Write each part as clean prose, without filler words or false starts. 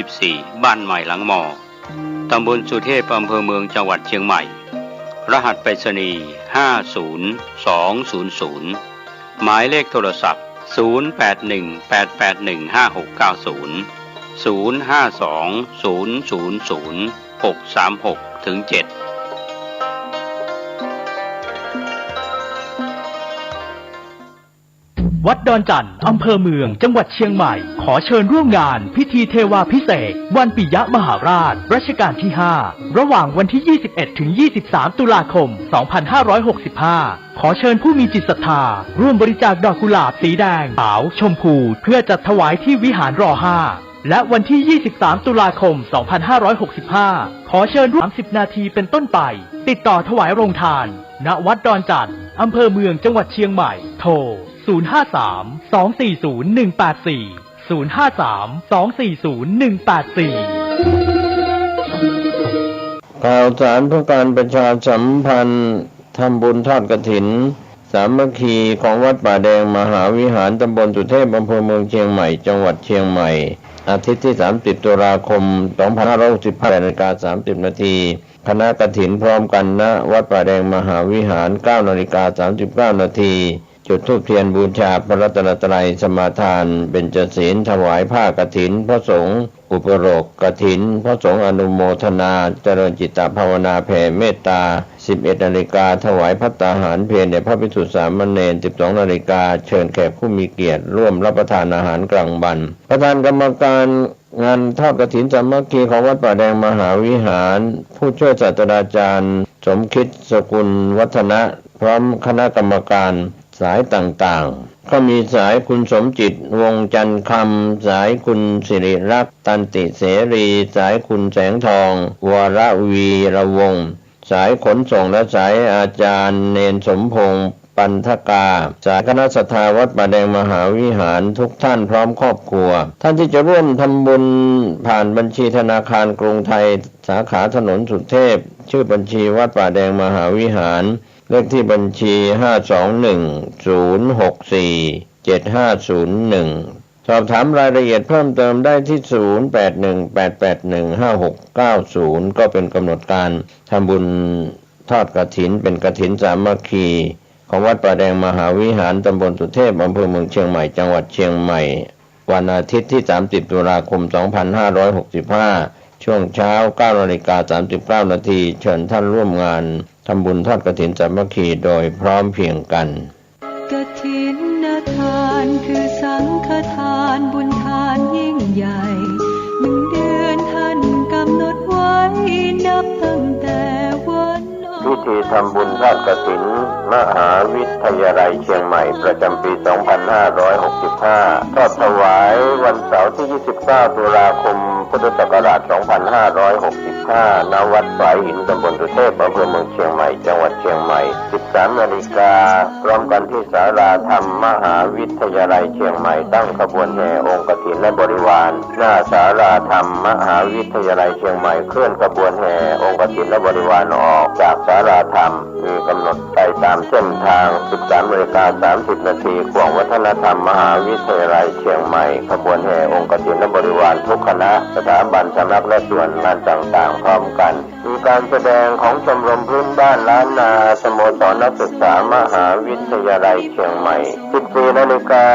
24บ้านใหม่หลังมอตำบลสุเทพอำเภอเมืองจังหวัดเชียงใหม่รหัสไปรษณีย์50200หมายเลขโทรศัพท์0818818815900520000636-7วัดดอนจันทร์อำเภอเมืองจังหวัดเชียงใหม่ขอเชิญร่วมงานพิธีเทวาภิเษกวันปิยมหาราชรัชกาลที่5ระหว่างวันที่ 21 ถึง 23 ตุลาคม 2565 ขอเชิญผู้มีจิตศรัทธาร่วมบริจาคดอกกุหลาบสีแดงขาวชมพูเพื่อจัดถวายที่วิหารร5และวันที่ 23 ตุลาคม 2565 ขอเชิญร่วม30 นาทีเป็นต้นไปติดต่อถวายโรงทานณวัดดอนจันทร์อำเภอเมืองจังหวัดเชียงใหม่โทร053-240-184 ข่าวสารเพื่อการประชาสัมพันธ์ทำบุญทอดกฐินสามัคคีของวัดป่าแดงมหาวิหารตำบลสุเทพอำเภอเมืองเชียงใหม่จังหวัดเชียงใหม่อาทิตย์ที่30ตุลาคม2565 นาฬิกา30 นาทีคณะกฐินพร้อมกันณวัดป่าแดงมหาวิหาร 9 นาฬิกา 39 นาทีจุดธูปเทียนบูชาพระรัตนตรัยสมาทานเบญจศีลถวายผ้ากฐินพระสงฆ์อุปโลกกฐินพระสงฆ์อนุโมทนาเจริญจิตภาวนาแผ่เมตตา 11 นาฬิกาถวายภัตตาหารเพลแด่พระภิกษุสามเณร 12 นาฬิกาเชิญแขกผู้มีเกียรติร่วมรับประทานอาหารกลางวันประธานกรรมการงานทอดกฐินสามัคคีของวัดป่าแดงมหาวิหารผู้ช่วยศาสตราจารย์สมคิดสกุลวัฒนะพร้อมคณะกรรมการสายต่างๆก็มีสายคุณสมจิตวงจันทร์คำสายคุณสิริรักษ์ตันติเสรีสายคุณแสงทองวรวีระวงศ์สายขนส่งและสายอาจารย์เนนสมพงษ์ปันทกาสายคณะศรัทธาวัดป่าแดงมหาวิหารทุกท่านพร้อมครอบครัวท่านที่จะร่วมทำบุญผ่านบัญชีธนาคารกรุงไทยสาขาถนนสุเทพชื่อบัญชีวัดป่าแดงมหาวิหารเลขที่บัญชี521-064-7501สอบถามรายละเอียดเพิ่มเติมได้ที่0818815690ก็เป็นกำหนดการทำบุญทอดกฐินเป็นกฐินสามัคคีของวัดป่าแดงมหาวิหารตำบลสุเทพอำเภอเมืองเชียงใหม่จังหวัดเชียงใหม่วันอาทิตย์ที่30ตุลาคม2565ช่วงเช้า 9 นาฬิกา 39 นาทีเชิญท่านร่วมงานทำบุญทอดกฐินสามัคคีโดยพร้อมเพรียงกันกฐินทานคือสังฆทานบุญทานยิ่งใหญ่1 เดือนท่านกำหนดไว้นับตั้งแต่วันพิธีทำบุญทอดกฐินมหาวิทยาลัยเชียงใหม่ประจำปี 2565 ทอดถวายวันเสาร์ที่ 29 ตุลาคม พุทธศักราช 2565 ณ วัดสายหินตำบลสุเทพอำเภอเมืองเชียงใหม่ จังหวัดเชียงใหม่ 13 นาฬิกาพร้อมกันที่ศาลาธรรมมหาวิทยาลัยเชียงใหม่ตั้งขบวนแห่องค์กฐินและบริวารหน้าศาลาธรรมมหาวิทยาลัยเชียงใหม่เคลื่อนขบวนแห่องค์กฐินและบริวารออกจากศาลาธรรมมีกำหนดไปตามเส้นทาง 13 นาฬิกา 30 นาทีขวงวัฒนธรรมมหาวิทยาลัยเชียงใหม่ขบวนแห่องค์กฐินและบริวารทุกคณะสถาบันสำนักและส่วนงานต่างๆพร้อมกันมีการแสดงของชมรมพื้นบ้านล้านนาสโมสรนักศึกษามหาวิทยาลัยเชียงใหม่ 14 นาฬิกา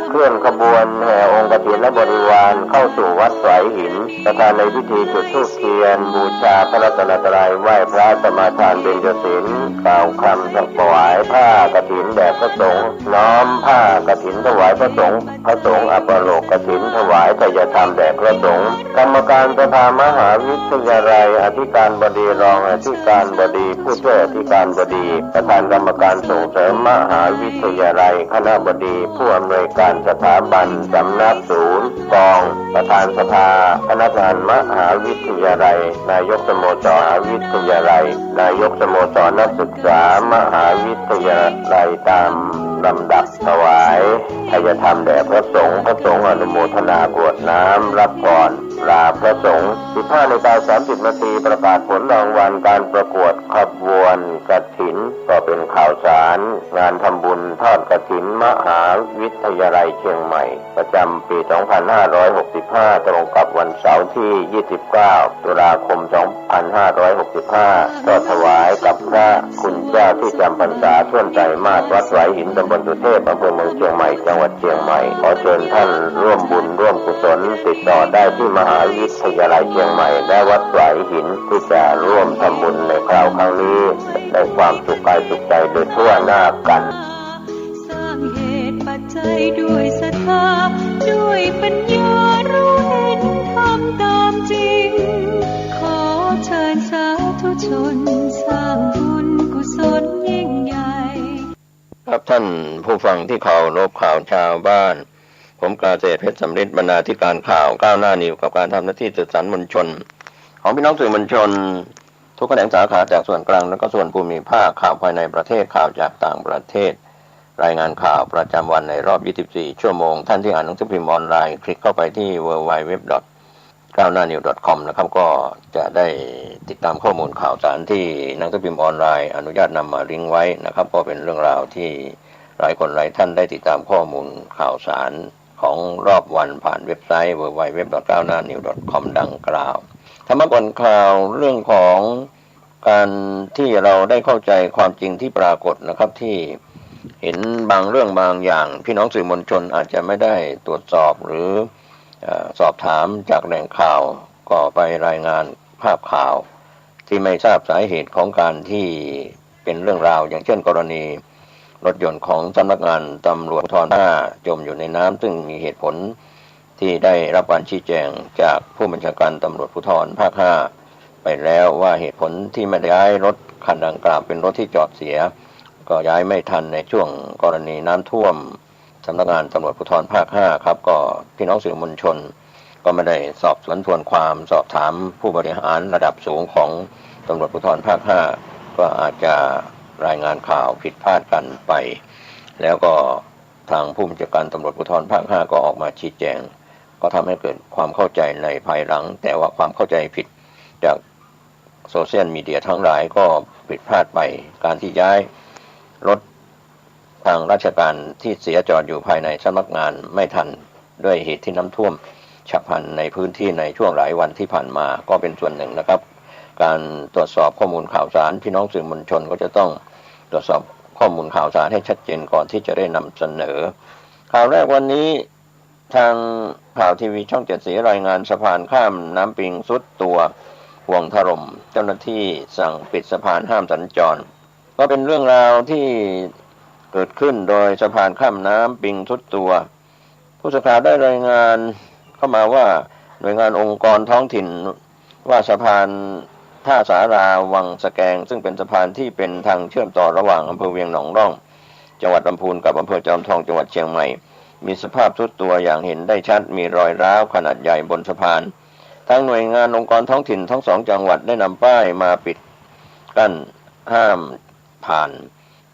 เคลื่อนขบวนแห่องค์กฐินและบริวารเข้าสู่วัดสายหินประธานในพิธีจุดธูปเทียนบูชาพระรัตนตรัยไหว้พระสมาทานเบญจศีลกล่าวคำถวายผ้ากฐินแด่พระสงฆ์น้อมผ้ากฐินถวายพระสงฆ์อัปโลกกฐินถวายไตรธรรมแด่พระสงฆ์กรรมการสภามหาวิทยาลัยอธิการบดีรองอธิการบดีผู้ช่วยอธิการบดีประธานกรรมการส่งเสริมมหาวิทยาลัยคณบดีผู้อำนวยการสถาบันสำนักศูนย์กองประธานสภาพนักงานมหาวิทยาลัยนายกสโมสรวิทยาลัยนายกสโมสรนักศึกษามหาวิทยาลัยตาม ลำดับถวายทายธรรมแด่พระสงฆ์อนุโมทนากรวดน้ำรับพรลาพระสงฆ์ 15:30 นาทีประกาศผลรางวัลการประกวดขบวนกฐินก็เป็นข่าวสารงานทำบุญทอดกฐินมหาวิทยาลัยเชียงใหม่ประจำปี 2565 ตรงกับวันเสาร์ที่ 29 ตุลาคม 2565 ก็ถวายกับพระคุณเจ้าที่จำพรรษาส่วนใจมาศวัดไหวหินตำบลสุเทพอำเภอเมืองเชียงใหม่จังหวัดเชียงใหม่ขอเชิญท่านร่วมบุญร่วมกุศลติดต่อได้ที่มหาวิทยาลัยเชียงใหม่และวัดไหวหินที่จะร่วมทำบุญในคราวครั้งนี้ได้ความสุขกายสุขใจโดยทั่วหน้ากันสร้างเหตุปัจจัยด้วยศรัทธาด้วยปัญญารู้เห็นทำตามจริงขอเชิญสาธุชนสร้างบุญกุศลยิ่งใหญ่ครับท่านผู้ฟังที่เคารพข่าวชาวบ้านผมกาเกษตรเพชรสำริดบรรณาธิการข่าวก้าวหน้านิวกับการทำหน้าที่สื่อสารมวลชนของพี่น้องสื่อมวลชนทุกแขนงสาขาจากส่วนกลางและก็ส่วนภูมิภาคข่าวภายในประเทศข่าวจากต่างประเทศรายงานข่าวประจำวันในรอบ 24 ชั่วโมงท่านที่อ่านหนังสือพิมพ์ออนไลน์คลิกเข้าไปที่ www.gawnawnews.com นะครับก็จะได้ติดตามข้อมูลข่าวสารที่หนังสือพิมพ์ออนไลน์อนุญาตนำมาลิงก์ไว้นะครับก็เป็นเรื่องราวที่หลายคนหลายท่านได้ติดตามข้อมูลข่าวสารของรอบวันผ่านเว็บไซต์ www.gawnawnews.com ดังกล่าวธรรมะก่อนข่าวเรื่องของการที่เราได้เข้าใจความจริงที่ปรากฏนะครับที่เห็นบางเรื่องบางอย่างพี่น้องสื่อมวลชนอาจจะไม่ได้ตรวจสอบหรือสอบถามจากแหล่งข่าวก็ไปรายงานภาพข่าวที่ไม่ทราบสาเหตุของการที่เป็นเรื่องราวอย่างเช่นกรณีรถยนต์ของสำนักงานตำรวจภูธรภาค 5จมอยู่ในน้ำซึ่งมีเหตุผลที่ได้รับการชี้แจงจากผู้บัญชาการตำรวจภูธรภาค 5ไปแล้วว่าเหตุผลที่ไม่ได้ย้ายรถคันดังกล่าวเป็นรถที่จอดเสียก็ย้ายไม่ทันในช่วงกรณีน้ำท่วมสำนักงานตำรวจภูธรภาค 5ครับก็พี่น้องสื่อมวลชนก็ไม่ได้สอบสวนทวนความสอบถามผู้บริหารระดับสูงของตำรวจภูธรภาค 5ก็อาจจะรายงานข่าวผิดพลาดกันไปแล้วก็ทางผู้บัญชาการตำรวจภูธรภาค 5ก็ออกมาชี้แจงก็ทำให้เกิดความเข้าใจในภายหลังแต่ว่าความเข้าใจผิดจากโซเชียลมีเดียทั้งหลายก็ผิดพลาดไปการที่ย้ายรถทางราชการที่เสียจอดอยู่ภายในสำนักงานไม่ทันด้วยเหตุที่น้ำท่วมฉับพลันในพื้นที่ในช่วงหลายวันที่ผ่านมาก็เป็นส่วนหนึ่งนะครับการตรวจสอบข้อมูลข่าวสารพี่น้องสื่อมวลชนก็จะต้องตรวจสอบข้อมูลข่าวสารให้ชัดเจนก่อนที่จะได้นำเสนอข่าวแรกวันนี้ทางข่าวทีวีช่อง 7 สีรายงานสะพานข้ามน้ำปิงทรุดตัวห่วงถล่มเจ้าหน้าที่สั่งปิดสะพานห้ามสัญจรก็เป็นเรื่องราวที่เกิดขึ้นโดยสะพานข้ามน้ำปิงทรุดตัวผู้สื่อข่าวได้รายงานเข้ามาว่าหน่วยงานองค์กรท้องถิ่นว่าสะพานท่าสาราวังสะแกงซึ่งเป็นสะพานที่เป็นทางเชื่อมต่อระหว่างอำเภอเวียงหนองร่องจังหวัดลำพูนกับอำเภอจอมทองจังหวัดเชียงใหม่มีสภาพทรุดตัวอย่างเห็นได้ชัดมีรอยร้าวขนาดใหญ่บนสะพานทางหน่วยงานองค์กรท้องถิ่นทั้งสองจังหวัดได้นำป้ายมาปิดกั้นห้ามผ่าน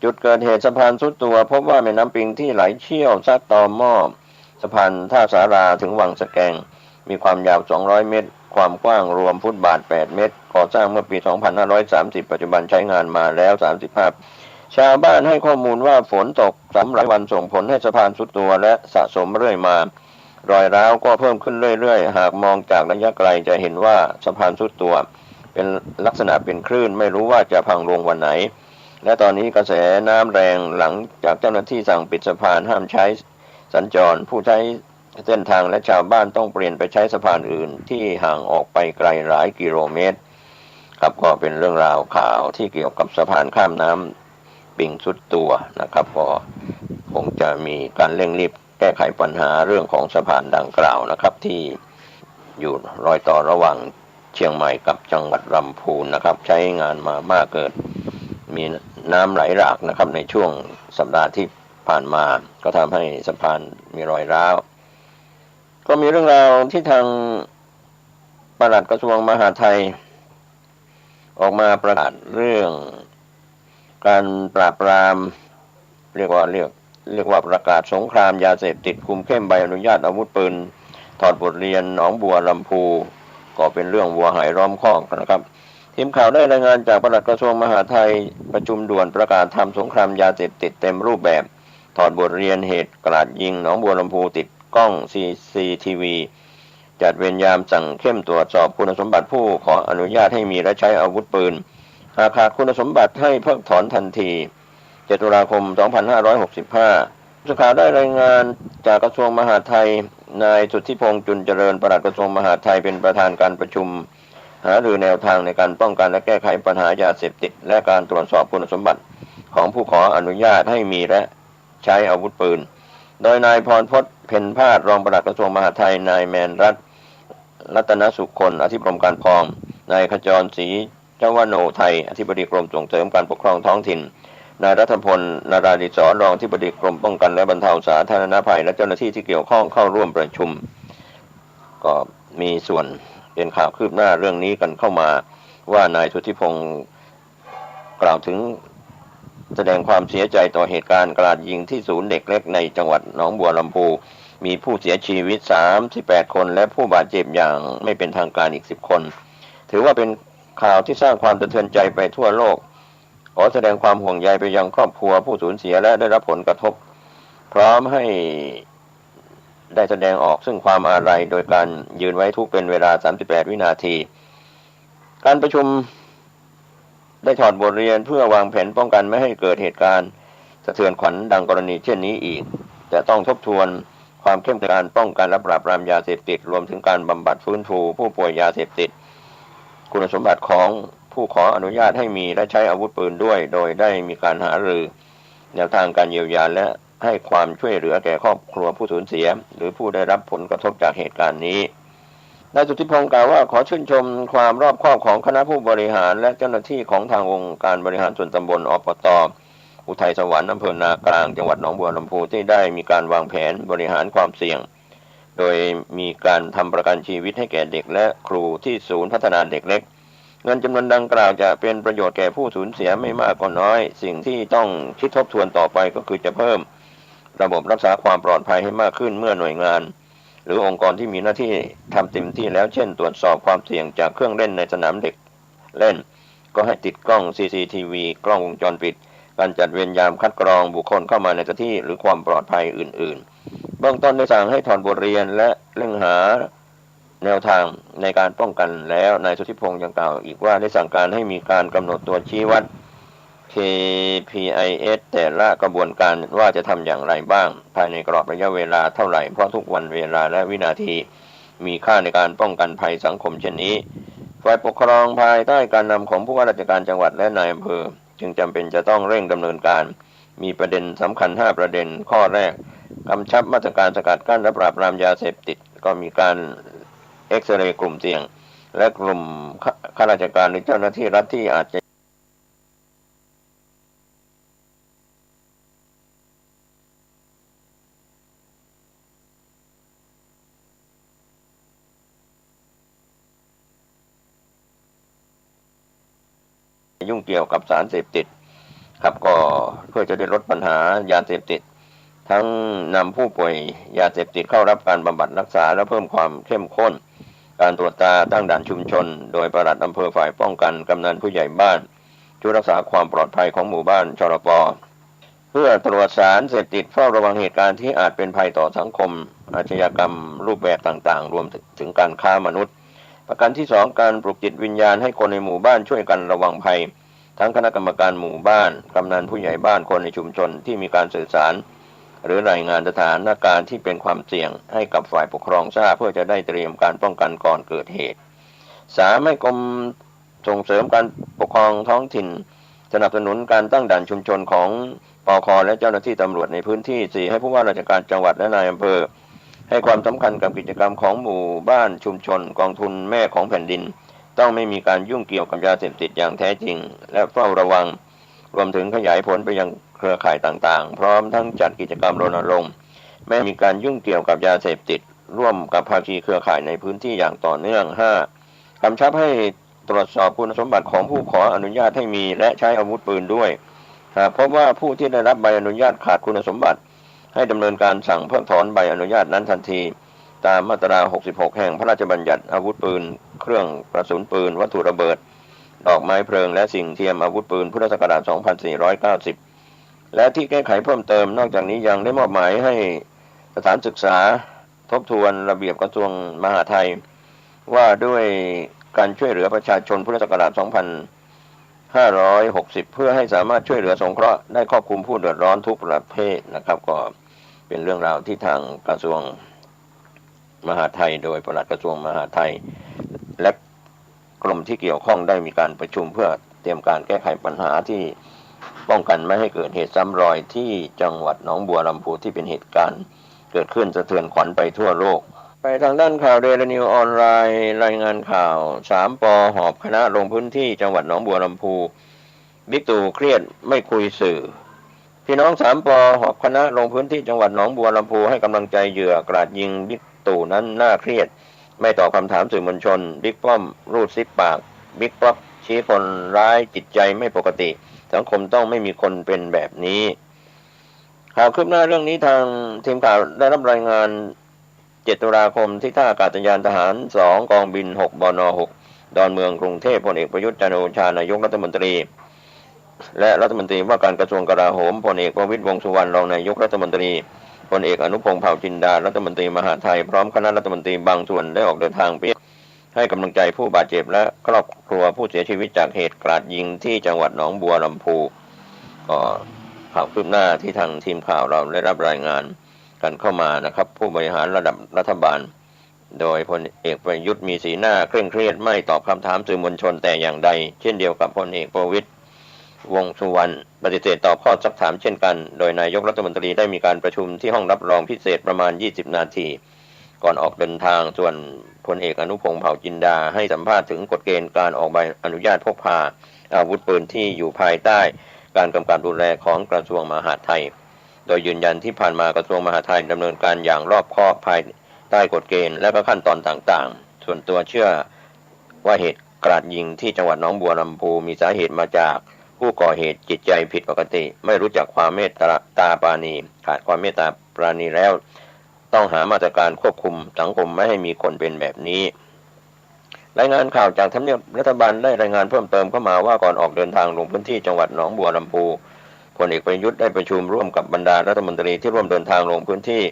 จุดเกิดเหตุสะพานทรุดตัวพบว่าแม่น้ำปิงที่ไหลเชี่ยวซัดต่อหม้อสะพานท่าสาราถึงวังสะแกงมีความยาว200เมตรความกว้างรวมฟุตบาท8เมตรก่อสร้างเมื่อปี 2530 ปัจจุบันใช้งานมาแล้ว35ชาวบ้านให้ข้อมูลว่าฝนตกหลายวันส่งผลให้สะพานทรุดตัวและสะสมเรื่อยมารอยร้าวก็เพิ่มขึ้นเรื่อยๆหากมองจากระยะไกลจะเห็นว่าสะพานทรุดตัวเป็นลักษณะเป็นคลื่นไม่รู้ว่าจะพังลงวันไหนและตอนนี้กระแสน้ำแรงหลังจากเจ้าหน้าที่สั่งปิดสะพานห้ามใช้สัญจรผู้ใช้เส้นทางและชาวบ้านต้องเปลี่ยนไปใช้สะพานอื่นที่ห่างออกไปไกลหลายกิโลเมตรครับก็เป็นเรื่องราวข่าวที่เกี่ยวกับสะพานข้ามน้ำปิงทรุดตัวนะครับก็คงจะมีการเร่งรีบแก้ไขปัญหาเรื่องของสะพานดังกล่าวนะครับที่อยู่รอยต่อระหว่างเชียงใหม่กับจังหวัดลำพูนนะครับใช้งานมามากเกิดมีน้ำไหลหลากนะครับในช่วงสัปดาห์ที่ผ่านมาก็ทำให้สะพานมีรอยร้าวก็มีเรื่องราวที่ทางปลัดกระทรวงมหาดไทยออกมาประกาศเรื่องการปราบปรามเรียก เรียกว่าประกาศสงครามยาเสพติดคุมเข้มใบอนุญาตอาวุธปืนถอดบทเรียนหนองบัวลำพูก็เป็นเรื่องวัวหายล้อมคอกนะครับทีมข่าวได้รายงานจากปลัดกระทรวงมหาดไทยประชุมด่วนประกาศทำสงครามยาเสพติดเต็มรูปแบบถอดบทเรียนเหตุกราดยิงหนองบัวลำพูติดกล้อง CCTV จัดเวรยามสั่งเข้มตรวจสอบคุณสมบัติผู้ขออนุญาตให้มีและใช้อาวุธปืนหากขาดคุณสมบัติให้เพิกถอนทันที7 ตุลาคม 2565ผู้ข่าวได้รายงานจากกระทรวงมหาดไทยนายสุทธิพงษ์จุลเจริญปลัดกระทรวงมหาดไทยเป็นประธานการประชุมหารือแนวทางในการป้องกันและแก้ไขปัญหายาเสพติดและการตรวจสอบคุณสมบัติของผู้ขออนุญาตให้มีและใช้อาวุธปืนโดยนายพรพจน์เพ็ญพาสรองปลัดกระทรวงมหาดไทยนายแมนรัตนสุขคนอธิบดีกรมการปกครองนายขจรศรีเจ้าวโนไทยอธิบดีกรมส่งเสริมการปกครองท้องถิ่นนายรัฐพลนาราดิศรรองอธิบดีกรมป้องกันและบรรเทาสาธารณภัยและเจ้าหน้าที่ที่เกี่ยวข้องเข้าร่วมประชุมก็มีส่วนเป็นข่าวคืบหน้าเรื่องนี้กันเข้ามาว่านายสุทธิพงศ์กล่าวถึงแสดงความเสียใจต่อเหตุการณ์กราดยิงที่ศูนย์เด็กเล็กในจังหวัดหนองบัวลำพูมีผู้เสียชีวิต38 คนและผู้บาดเจ็บอย่างไม่เป็นทางการอีก10 คนถือว่าเป็นข่าวที่สร้างความสะเทือนใจไปทั่วโลกขอแสดงความห่วงใยไปยังครอบครัวผู้สูญเสียและได้รับผลกระทบพร้อมให้ได้แสดงออกซึ่งความอาลัยโดยการยืนไว้ทุกข์เป็นเวลา38 วินาทีการประชุมได้ถอดบทเรียนเพื่อวางแผนป้องกันไม่ให้เกิดเหตุการณ์สะเทือนขวัญดังกรณีเช่นนี้อีกจะต้องทบทวนความเข้มแข็งการป้องกันและปราบปรามยาเสพติดรวมถึงการบำบัดฟื้นฟูผู้ป่วยยาเสพติดคุณสมบัติของผู้ขออนุญาตให้มีและใช้อาวุธปืนด้วยโดยได้มีการหารือแนวทางการเยียวยาและให้ความช่วยเหลือแก่ครอบครัวผู้สูญเสียหรือผู้ได้รับผลกระทบจากเหตุการณ์นี้นายสุทธิพงศ์กล่าวว่าขอชื่นชมความรอบคอบของคณะผู้บริหารและเจ้าหน้าที่ของทางองค์การบริหารส่วนตำบลอบต.อุทัยสวรรค์อำเภอนากลางจังหวัดหนองบัวลำพูที่ได้มีการวางแผนบริหารความเสี่ยงโดยมีการทำประกันชีวิตให้แก่เด็กและครูที่ศูนย์พัฒนาเด็กเล็กเงินจำนวนดังกล่าวจะเป็นประโยชน์แก่ผู้สูญเสียไม่มากก็น้อยสิ่งที่ต้องคิดทบทวนต่อไปก็คือจะเพิ่มระบบรักษาความปลอดภัยให้มากขึ้นเมื่อหน่วยงานหรือองค์กรที่มีหน้าที่ทำเต็มที่แล้วเช่นตรวจสอบความเสี่ยงจากเครื่องเล่นในสนามเด็กเล่นก็ให้ติดกล้อง CCTV กล้องวงจรปิดการจัดเวรยามคัดกรองบุคคลเข้ามาในสถานที่หรือความปลอดภัยอื่นๆเบื้องต้นได้สั่งให้ถอนบทเรียนและเร่งหาแนวทางในการป้องกันแล้วนายสุทธิพงศ์ยังกล่าวอีกว่าได้สั่งการให้มีการกำหนดตัวชี้วัด KPIs แต่ละกระบวนการว่าจะทำอย่างไรบ้างภายในกรอบระยะเวลาเท่าไหร่เพราะทุกวันเวลาและวินาทีมีค่าในการป้องกันภัยสังคมเช่นนี้ฝ่ายปกครองภายใต้การนำของผู้ว่าราชการจังหวัดและนายอำเภอจึงจำเป็นจะต้องเร่งดำเนินการมีประเด็นสำคัญ5ประเด็นข้อแรกกำชับมาตรการสกัดกั้นและปราบปรามยาเสพติดก็มีการเอ็กซเรย์กลุ่มเสี่ยงและกลุ่มข้าราชการหรือเจ้าหน้าที่รัฐที่อาจจะยุ่งเกี่ยวกับสารเสพติดครับก็เพื่อจะได้ลดปัญหายาเสพติดทั้งนำผู้ป่วยยาเสพติดเข้ารับการบำบัดรักษาและเพิ่มความเข้มข้นการตรวจตาตั้งด่านชุมชนโดยปลัดอำเภอฝ่ายป้องกันกำนันผู้ใหญ่บ้านช่วยรักษาความปลอดภัยของหมู่บ้านชลป.เพื่อตรวจสารเสพติดเฝ้าระวังเหตุการณ์ที่อาจเป็นภัยต่อสังคมอาชญากรรมรูปแบบต่างๆรวมถึงการค้ามนุษย์ประการที่2การปลุกจิตวิญญาณให้คนในหมู่บ้านช่วยกันระวังภัยทั้งคณะกรรมการหมู่บ้านกำนันผู้ใหญ่บ้านคนในชุมชนที่มีการสื่อสารหรือรายงานสถานการณ์ที่เป็นความเสี่ยงให้กับฝ่ายปกครองทราบเพื่อจะได้เตรียมการป้องกันก่อนเกิดเหตุ3ให้กรมส่งเสริมการปกครองท้องถิ่นสนับสนุนการตั้งด่านชุมชนของปค.และเจ้าหน้าที่ตำรวจในพื้นที่4ให้ผู้ว่าราชการจังหวัดและนายอำเภอให้ความสำคัญกับกิจกรรมของหมู่บ้านชุมชนกองทุนแม่ของแผ่นดินต้องไม่มีการยุ่งเกี่ยวกับยาเสพติดอย่างแท้จริงและเฝ้าระวังรวมถึงขยายผลไปยังเครือข่ายต่างๆพร้อมทั้งจัดกิจกรรมรณรงค์ไม่มีการยุ่งเกี่ยวกับยาเสพติดร่วมกับภาคีเครือข่ายในพื้นที่อย่างต่อเนื่อง5กำชับให้ตรวจสอบคุณสมบัติของผู้ขออนุญาตให้มีและใช้อาวุธปืนด้วยหากพบว่าผู้ที่ได้รับใบอนุญาตขาดคุณสมบัติ ให้ดำเนินการสั่งเพิกถอนใบอนุญาตนั้นทันทีตามมาตรา 66 แห่งพระราชบัญญัติอาวุธปืนเครื่องกระสุนปืนวัตถุระเบิดดอกไม้เพลิงและสิ่งเทียมอาวุธปืนพุทธศักราช 2490 และที่แก้ไขเพิ่มเติมนอกจากนี้ยังได้มอบหมายให้สถานศึกษาทบทวนระเบียบกระทรวงมหาดไทยว่าด้วยการช่วยเหลือประชาชนพุทธศักราช 2560 เพื่อให้สามารถช่วยเหลือสงเคราะห์ได้ครอบคลุมผู้เดือดร้อนทุกประเภทนะครับก็เป็นเรื่องราวที่ทางกระทรวงมหาดไทยโดยปลัดกระทรวงมหาดไทยและกรมที่เกี่ยวข้องได้มีการประชุมเพื่อเตรียมการแก้ไขปัญหาที่ป้องกันไม่ให้เกิดเหตุซ้ำรอยที่จังหวัดหนองบัวลำพูที่เป็นเหตุการณ์เกิดขึ้นสะเทือนขวัญไปทั่วโลกไปทางด้านข่าวเดลินิวออนไลน์รายงานข่าว3 ป.หอบคณะลงพื้นที่จังหวัดหนองบัวลำพูบิ๊กตู่เครียดไม่คุยสื่อพี่น้อง3 ป.หอบคณะลงพื้นที่จังหวัดหนองบัวลำพูให้กำลังใจเหยื่อกราดยิงบิ๊กตู่นั้นน่าเครียดไม่ตอบคำถามสื่อมวลชนบิ๊กป้อมรูดซิปปากบิ๊กป๊อกชี้คนร้ายจิตใจไม่ปกติสังคมต้องไม่มีคนเป็นแบบนี้ข่าวคืบหน้าเรื่องนี้ทางทีมข่าวได้รับรายงาน7 ตุลาคมที่ท่าอากาศยานทหาร2กองบิน6บน6ดอนเมืองกรุงเทพพลเอกประยุทธ์จันทร์โอชานายกรัฐมนตรีและรัฐมนตรีว่าการกระทรวงกลาโหมพลเอกประวิตรวงษ์สุวรรณรองนายกรัฐมนตรีพลเอกอนุพงษ์เผ่าจินดารัฐมนตรีมหาดไทยพร้อมคณะรัฐมนตรีบางส่วนได้ออกเดินทางไปให้กำลังใจผู้บาดเจ็บและครอบครัวผู้เสียชีวิตจากเหตุกราดยิงที่จังหวัดหนองบัวลำพูก็ข่าวคืบหน้าที่ทางทีมข่าวเราได้รับรายงานกันเข้ามานะครับผู้บริหารระดับรัฐบาลโดยพลเอกประยุทธ์มีสีหน้าเคร่งเครียดไม่ตอบคำถามสื่อมวลชนแต่อย่างใดเช่นเดียวกับพลเอกประวิตรวงษ์สุวรรณปฏิเสธตอบข้อซักถามเช่นกันโดยนายกรัฐมนตรีได้มีการประชุมที่ห้องรับรองพิเศษประมาณ20 นาทีก่อนออกเดินทางส่วนพลเอกอนุพงษ์เผ่าจินดาให้สัมภาษณ์ถึงกฎเกณฑ์การออกใบอนุญาตพกพาอาวุธปืนที่อยู่ภายใต้การกำกับดูแลของกระทรวงมหาดไทยโดยยืนยันที่ผ่านมากระทรวงมหาดไทยดำเนินการอย่างรอบคอบภายใต้กฎเกณฑ์และก็ขั้นตอนต่างๆส่วนตัวเชื่อว่าเหตุกราดยิงที่จังหวัดหนองบัวลำพูมีสาเหตุมาจากผู้ก่อเหตุจิตใจผิดปกติไม่รู้จักความเมตตาปราณีขาดความเมตตาปราณีแล้วต้องหามาตรการควบคุมสังคมไม่ให้มีคนเป็นแบบนี้รายงานข่าวจากทำเนียบรัฐบาลได้รายงานเพิ่มเติมเข้ามาว่าก่อนออกเดินทางลงพื้นที่จังหวัดหนองบัวลำพูพลเอกประยุทธ์ได้ประชุมร่วมกับบรรดารัฐมนตรีที่ร่วมเดินทางลงพื้นที่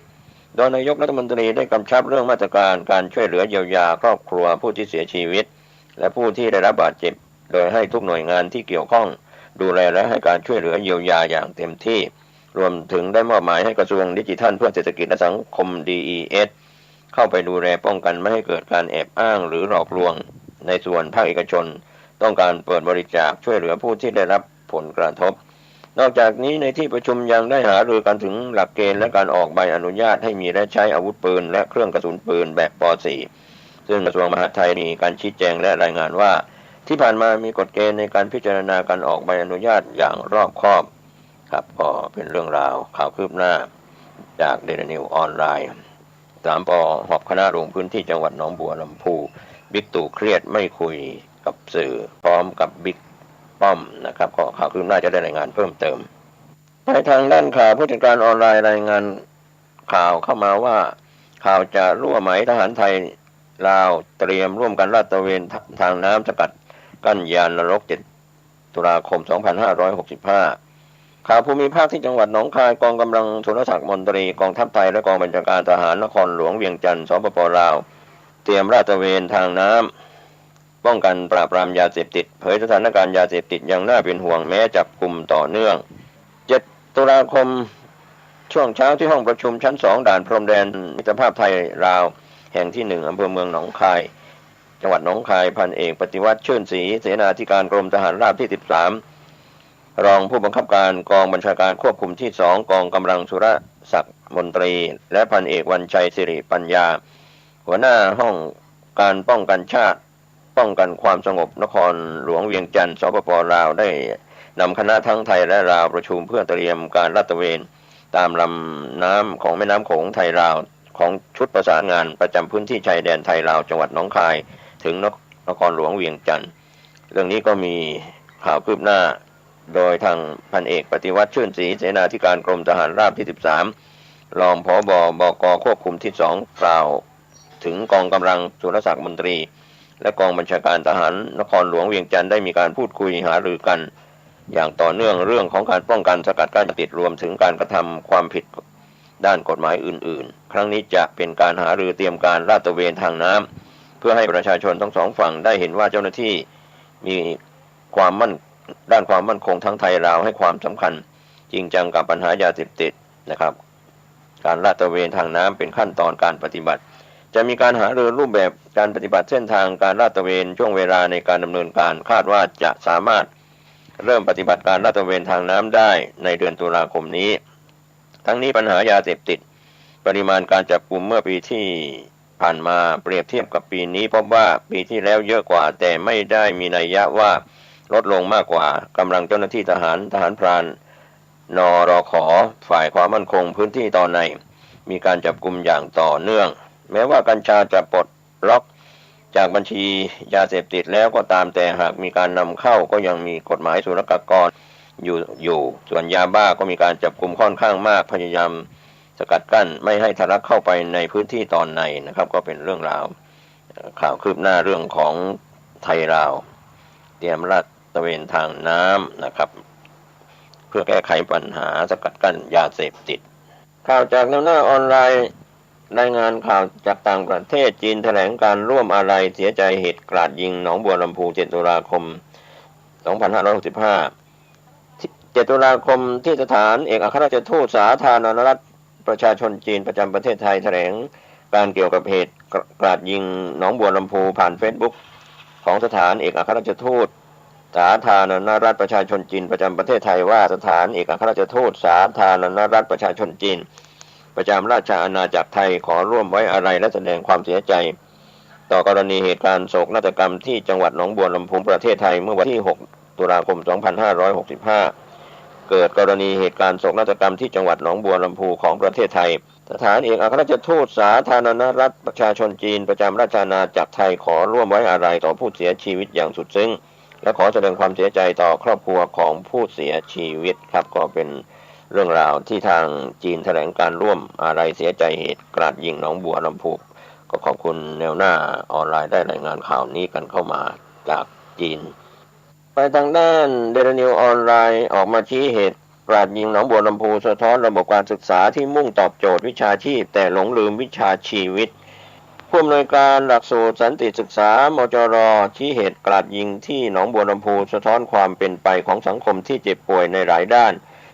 โดยนายกรัฐมนตรีได้กำชับเรื่องมาตรการการช่วยเหลือเยียวยาครอบครัวผู้ที่เสียชีวิตและผู้ที่ได้รับบาดเจ็บโดยให้ทุกหน่วยงานที่เกี่ยวข้องดูแลและให้การช่วยเหลือเยียวยาอย่างเต็มที่รวมถึงได้มอบหมายให้กระทรวงดิจิทัลเพื่อเศรษฐกิจและสังคม DES เข้าไปดูแลป้องกันไม่ให้เกิดการแอบอ้างหรือหลอกลวงในส่วนภาคเอกชนต้องการเปิดบริจาคช่วยเหลือผู้ที่ได้รับผลกระทบนอกจากนี้ในที่ประชุมยังได้หารือกันถึงหลักเกณฑ์และการออกใบอนุญาตให้มีและใช้อาวุธปืนและเครื่องกระสุนปืนแบบป .4 ซึ่งกระทรวงมหาดไทยมีการชี้แจงและรายงานว่าที่ผ่านมามีกฎเกณฑ์ในการพิจารณาการออกใบอนุญาตอย่างรอบคอบครับก็เป็นเรื่องราวข่าวคืบหน้าจากเดลินิวออนไลน์3 ป.หอบคณะลงพื้นที่จังหวัดหนองบัวลำพูบิ๊กตู่เครียดไม่คุยกับสื่อพร้อมกับบิ๊กป้อมนะครับก็ข่าวคืบหน้าจะได้รายงานเพิ่มเติมไปทางด้านข่าวผู้จัดการออนไลน์รายงานข่าวเข้ามาว่าข่าวจะรั่วไหมทหารไทยลาวเตรียมร่วมกันลาดตระเวนทางน้ำสกัดกั้นยานนรก7 ตุลาคม 2565ข่าวภูมิภาคที่จังหวัดหนองคายกองกำลังสุรศักดิ์มนตรีกองทัพไทยและกองบัญชาการทหารนครหลวงเวียงจันทร์สปป.ลาวเตรียมลาดตระเวนทางน้ำป้องกันปราบปรามยาเสพติดเผยสถานการณ์ยาเสพติดยังน่าเป็นห่วงแม้จับกุมต่อเนื่อง7 ตุลาคมช่วงเช้าที่ห้องประชุมชั้น2ด่านพรมแดนมิตรภาพไทยลาวแห่งที่1อำเภอเมืองหนองคายจังหวัดหนองคายพันเอกปฏิวัติชื่นศรีเสนาธิการกรมทหารราบที่13รองผู้บังคับการกองบัญชาการควบคุมที่2กองกำลังสุรศักดิ์มนตรีและพันเอกวันชัยสิริปัญญาหัวหน้าห้องการป้องกันชาติป้องกันความสงบนครหลวงเวียงจันทร์สปป.ลาวได้นำคณะทั้งไทยและลาวประชุมเพื่อเตรียมการลาดตระเวนตามลำน้ำของแม่น้ำโขงไทยลาวของชุดประสานงานประจำพื้นที่ชายแดนไทยลาวจังหวัดหนองคายถึงนครหลวงเวียงจันทร์เรื่องนี้ก็มีข่าวคืบหน้าโดยทางพันเอกปฏิวัติชื่นศรีเสนาธิการกรมทหารราบที่13 รองผบ.บก.ควบคุมที่2กล่าวถึงกองกำลังสุรศักดิ์มนตรีและกองบัญชาการทหารนครหลวงเวียงจันทร์ได้มีการพูดคุยหารือกันอย่างต่อเนื่องเรื่องของการป้องกันสกัดกั้นยาเสพติดรวมถึงการกระทำความผิดด้านกฎหมายอื่นๆครั้งนี้จะเป็นการหารือเตรียมการลาดตระเวนทางน้ำเพื่อให้ประชาชนทั้งสองฝั่งได้เห็นว่าเจ้าหน้าที่มีด้านความมั่นคงทั้งไทยลาวให้ความสำคัญจริงจังกับปัญหายาเสพติดนะครับการลาดตระเวนทางน้ำเป็นขั้นตอนการปฏิบัติจะมีการหารือรูปแบบการปฏิบัติเส้นทางการลาดตระเวนช่วงเวลาในการดำเนินการคาดว่าจะสามารถเริ่มปฏิบัติการลาดตระเวนทางน้ำได้ในเดือนตุลาคมนี้ทั้งนี้ปัญหายาเสพติดปริมาณการจับกุมเมื่อปีที่ผ่านมาเปรียบเทียบกับปีนี้พบว่าปีที่แล้วเยอะกว่าแต่ไม่ได้มีนัยยะว่าลดลงมากกว่ากำลังเจ้าหน้าที่ทหารพรานนรข.ฝ่ายความมั่นคงพื้นที่ตอนในมีการจับกุมอย่างต่อเนื่องแม้ว่ากัญชาจะปลดล็อกจากบัญชียาเสพติดแล้วก็ตามแต่หากมีการนำเข้าก็ยังมีกฎหมายศุลกากรอยู่ส่วนยาบ้าก็มีการจับกุมค่อนข้างมากพยายามสกัดกั้นไม่ให้ทะลักเข้าไปในพื้นที่ตอนในนะครับก็เป็นเรื่องราวข่าวคืบหน้าเรื่องของไทยลาวเตรียมลาดตระเวนทางน้ำนะครับเพื่อแก้ไขปัญหาสกัดกั้นยาเสพติดข่าวจากแนวหน้าออนไลน์รายงานข่าวจากต่างประเทศจีนแถลงการร่วมอาลัยเสียใจเหตุกราดยิงหนองบัวลำพู7 ตุลาคม 2565 7 ตุลาคมที่สถานเอกอัครราชทูตสาธารณรัฐประชาชนจีนประจำประเทศไทยแถลงการเกี่ยวกับเหตุกราดยิงหนองบัวลำพูผ่านเฟซบุ๊กของสถานเอกอัครราชทูตสาธารณรัฐประชาชนจีนประจำประเทศไทยว่าสถานเอกอัครราชทูตสาธารณรัฐประชาชนจีนประจำราชอาณาจักรไทยขอร่วมไว้อาลัยและแสดงความเสียใจต่อกรณีเหตุการณ์โศกนาฏกรรมที่จังหวัดหนองบัวลำพูประเทศไทยเมื่อวันที่6 ตุลาคม 2565 เกิดกรณีเหตุการณ์โศกนาฏกรรมที่จังหวัดหนองบัวลำพูของประเทศไทยสถานเอกอัครราชทูตสาธารณรัฐประชาชนจีนประจำราชอาณาจักรไทยขอร่วมไว้อาลัยต่อผู้เสียชีวิตอย่างสุดซึ้งและขอแสดงความเสียใจต่อครอบครัวของผู้เสียชีวิตครับก็เป็นเรื่องราวที่ทางจีนแถลงการร่วมอาลัยเสียใจเหตุกราดยิงหนองบัวลำพูก็ขอบคุณแนวหน้าออนไลน์ได้รายงานข่าวนี้กันเข้ามาจากจีนไปทางด้านเดลินิวออนไลน์ออกมาชี้เหตุกราดยิงหนองบัวลำพูสะท้อนระบบการศึกษาที่มุ่งตอบโจทย์วิชาชีพแต่หลงลืมวิชาชีวิตผู้อำนวยการหลักสูตรสันติศึกษามจร.ชี้เหตุกราดยิงที่หนองบัวลำพูสะท้อนความเป็นไปของสังคมที่เจ็บป่วยในหลายด้าน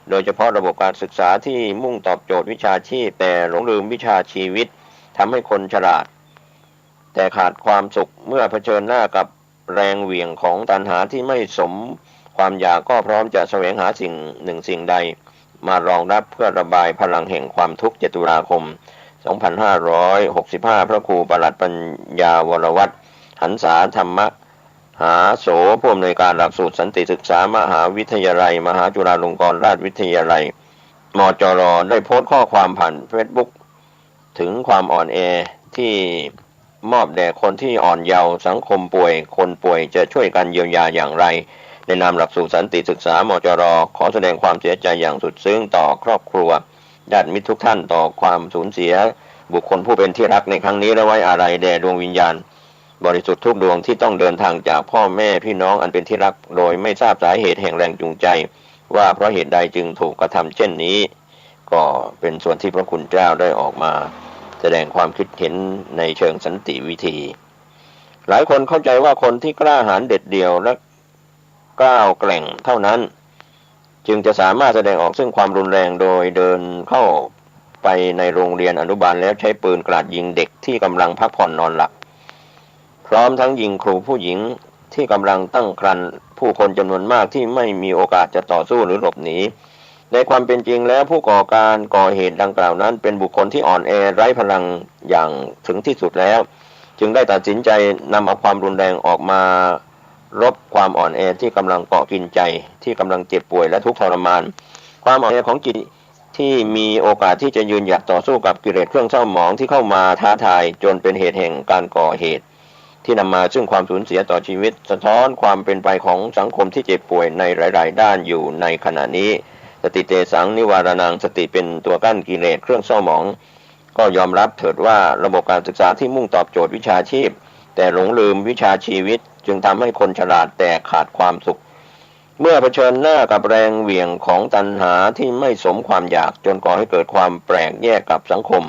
โดยเฉพาะระบบการศึกษาที่มุ่งตอบโจทย์วิชาชีพแต่หลงลืมวิชาชีวิตทำให้คนฉลาดแต่ขาดความสุขเมื่อเผชิญหน้ากับแรงเหวี่ยงของตัณหาที่ไม่สมความอยากก็พร้อมจะแสวงหาสิ่งหนึ่งสิ่งใดมารองรับเพื่อระบายพลังแห่งความทุกข์7 ตุลาคม 2565 พระครูปลัดปัญญาวรวัฒน์หันษาธรรมหาโสผู้อำนวยการหลักสูตรสันติศึกษามหาวิทยาลัยมหาจุฬาลงกรณราชวิทยาลัยมจร.ได้โพสต์ข้อความผ่านเฟซบุ๊กถึงความอ่อนแอที่มอบแด่คนที่อ่อนเยาว์สังคมป่วยคนป่วยจะช่วยกันเยียวยาอย่างไรในนามหลักสูตรสันติศึกษามจร.ขอแสดงความเสียใจอย่างสุดซึ้งต่อครอบครัวญาติมิตรทุกท่านต่อความสูญเสียบุคคลผู้เป็นที่รักในครั้งนี้และไว้อาลัยแด่ดวงวิญญาณบริสุทธิ์ทุกดวงที่ต้องเดินทางจากพ่อแม่พี่น้องอันเป็นที่รักโดยไม่ทราบสาเหตุแห่งแรงจูงใจว่าเพราะเหตุใดจึงถูกกระทำเช่นนี้ก็เป็นส่วนที่พระคุณเจ้าได้ออกมาแสดงความคิดเห็นในเชิงสันติวิธีหลายคนเข้าใจว่าคนที่กล้าหาญเด็ดเดี่ยวและก้าวแกร่งเท่านั้นจึงจะสามารถแสดงออกซึ่งความรุนแรงโดยเดินเข้าไปในโรงเรียนอนุบาลแล้วใช้ปืนกราดยิงเด็กที่กำลังพักผ่อนนอนหลับพร้อมทั้งยิงครูผู้หญิงที่กำลังตั้งครรภ์ผู้คนจำนวนมากที่ไม่มีโอกาสจะต่อสู้หรือหลบหนีในความเป็นจริงแล้วผู้ก่อเหตุดังกล่าวนั้นเป็นบุคคลที่อ่อนแอไร้พลังอย่างถึงที่สุดแล้วจึงได้ตัดสินใจนำเอาความรุนแรงออกมารบความอ่อนแอที่กำลังเกาะกินใจที่กำลังเจ็บป่วยและทุกข์ทรมานความอ่อนแอของจิตที่มีโอกาสที่จะยืนหยัดต่อสู้กับกิเลสเครื่องเศร้าหมองที่เข้ามาท้าทายจนเป็นเหตุแห่งการก่อเหตุที่นำมาซึ่งความสูญเสียต่อชีวิตสะท้อนความเป็นไปของสังคมที่เจ็บป่วยในหลายๆด้านอยู่ในขณะนี้ส สติเตสังนิวารนังสติเป็นตัวกั้นกิเลสเครื่องเศร้าหมองก็ยอมรับเถิดว่าระบบการศึกษาที่มุ่งตอบโจทย์วิชาชีพแต่หลงลืมวิชาชีวิตจึงทำให้คนฉลาดแต่ขาดความสุขเมื่อเผชิญหน้ากับแรงเหวี่ยงของตัณหาที่ไม่สมความอยากจนก่อให้เกิดความแปลกแยกกับสังคม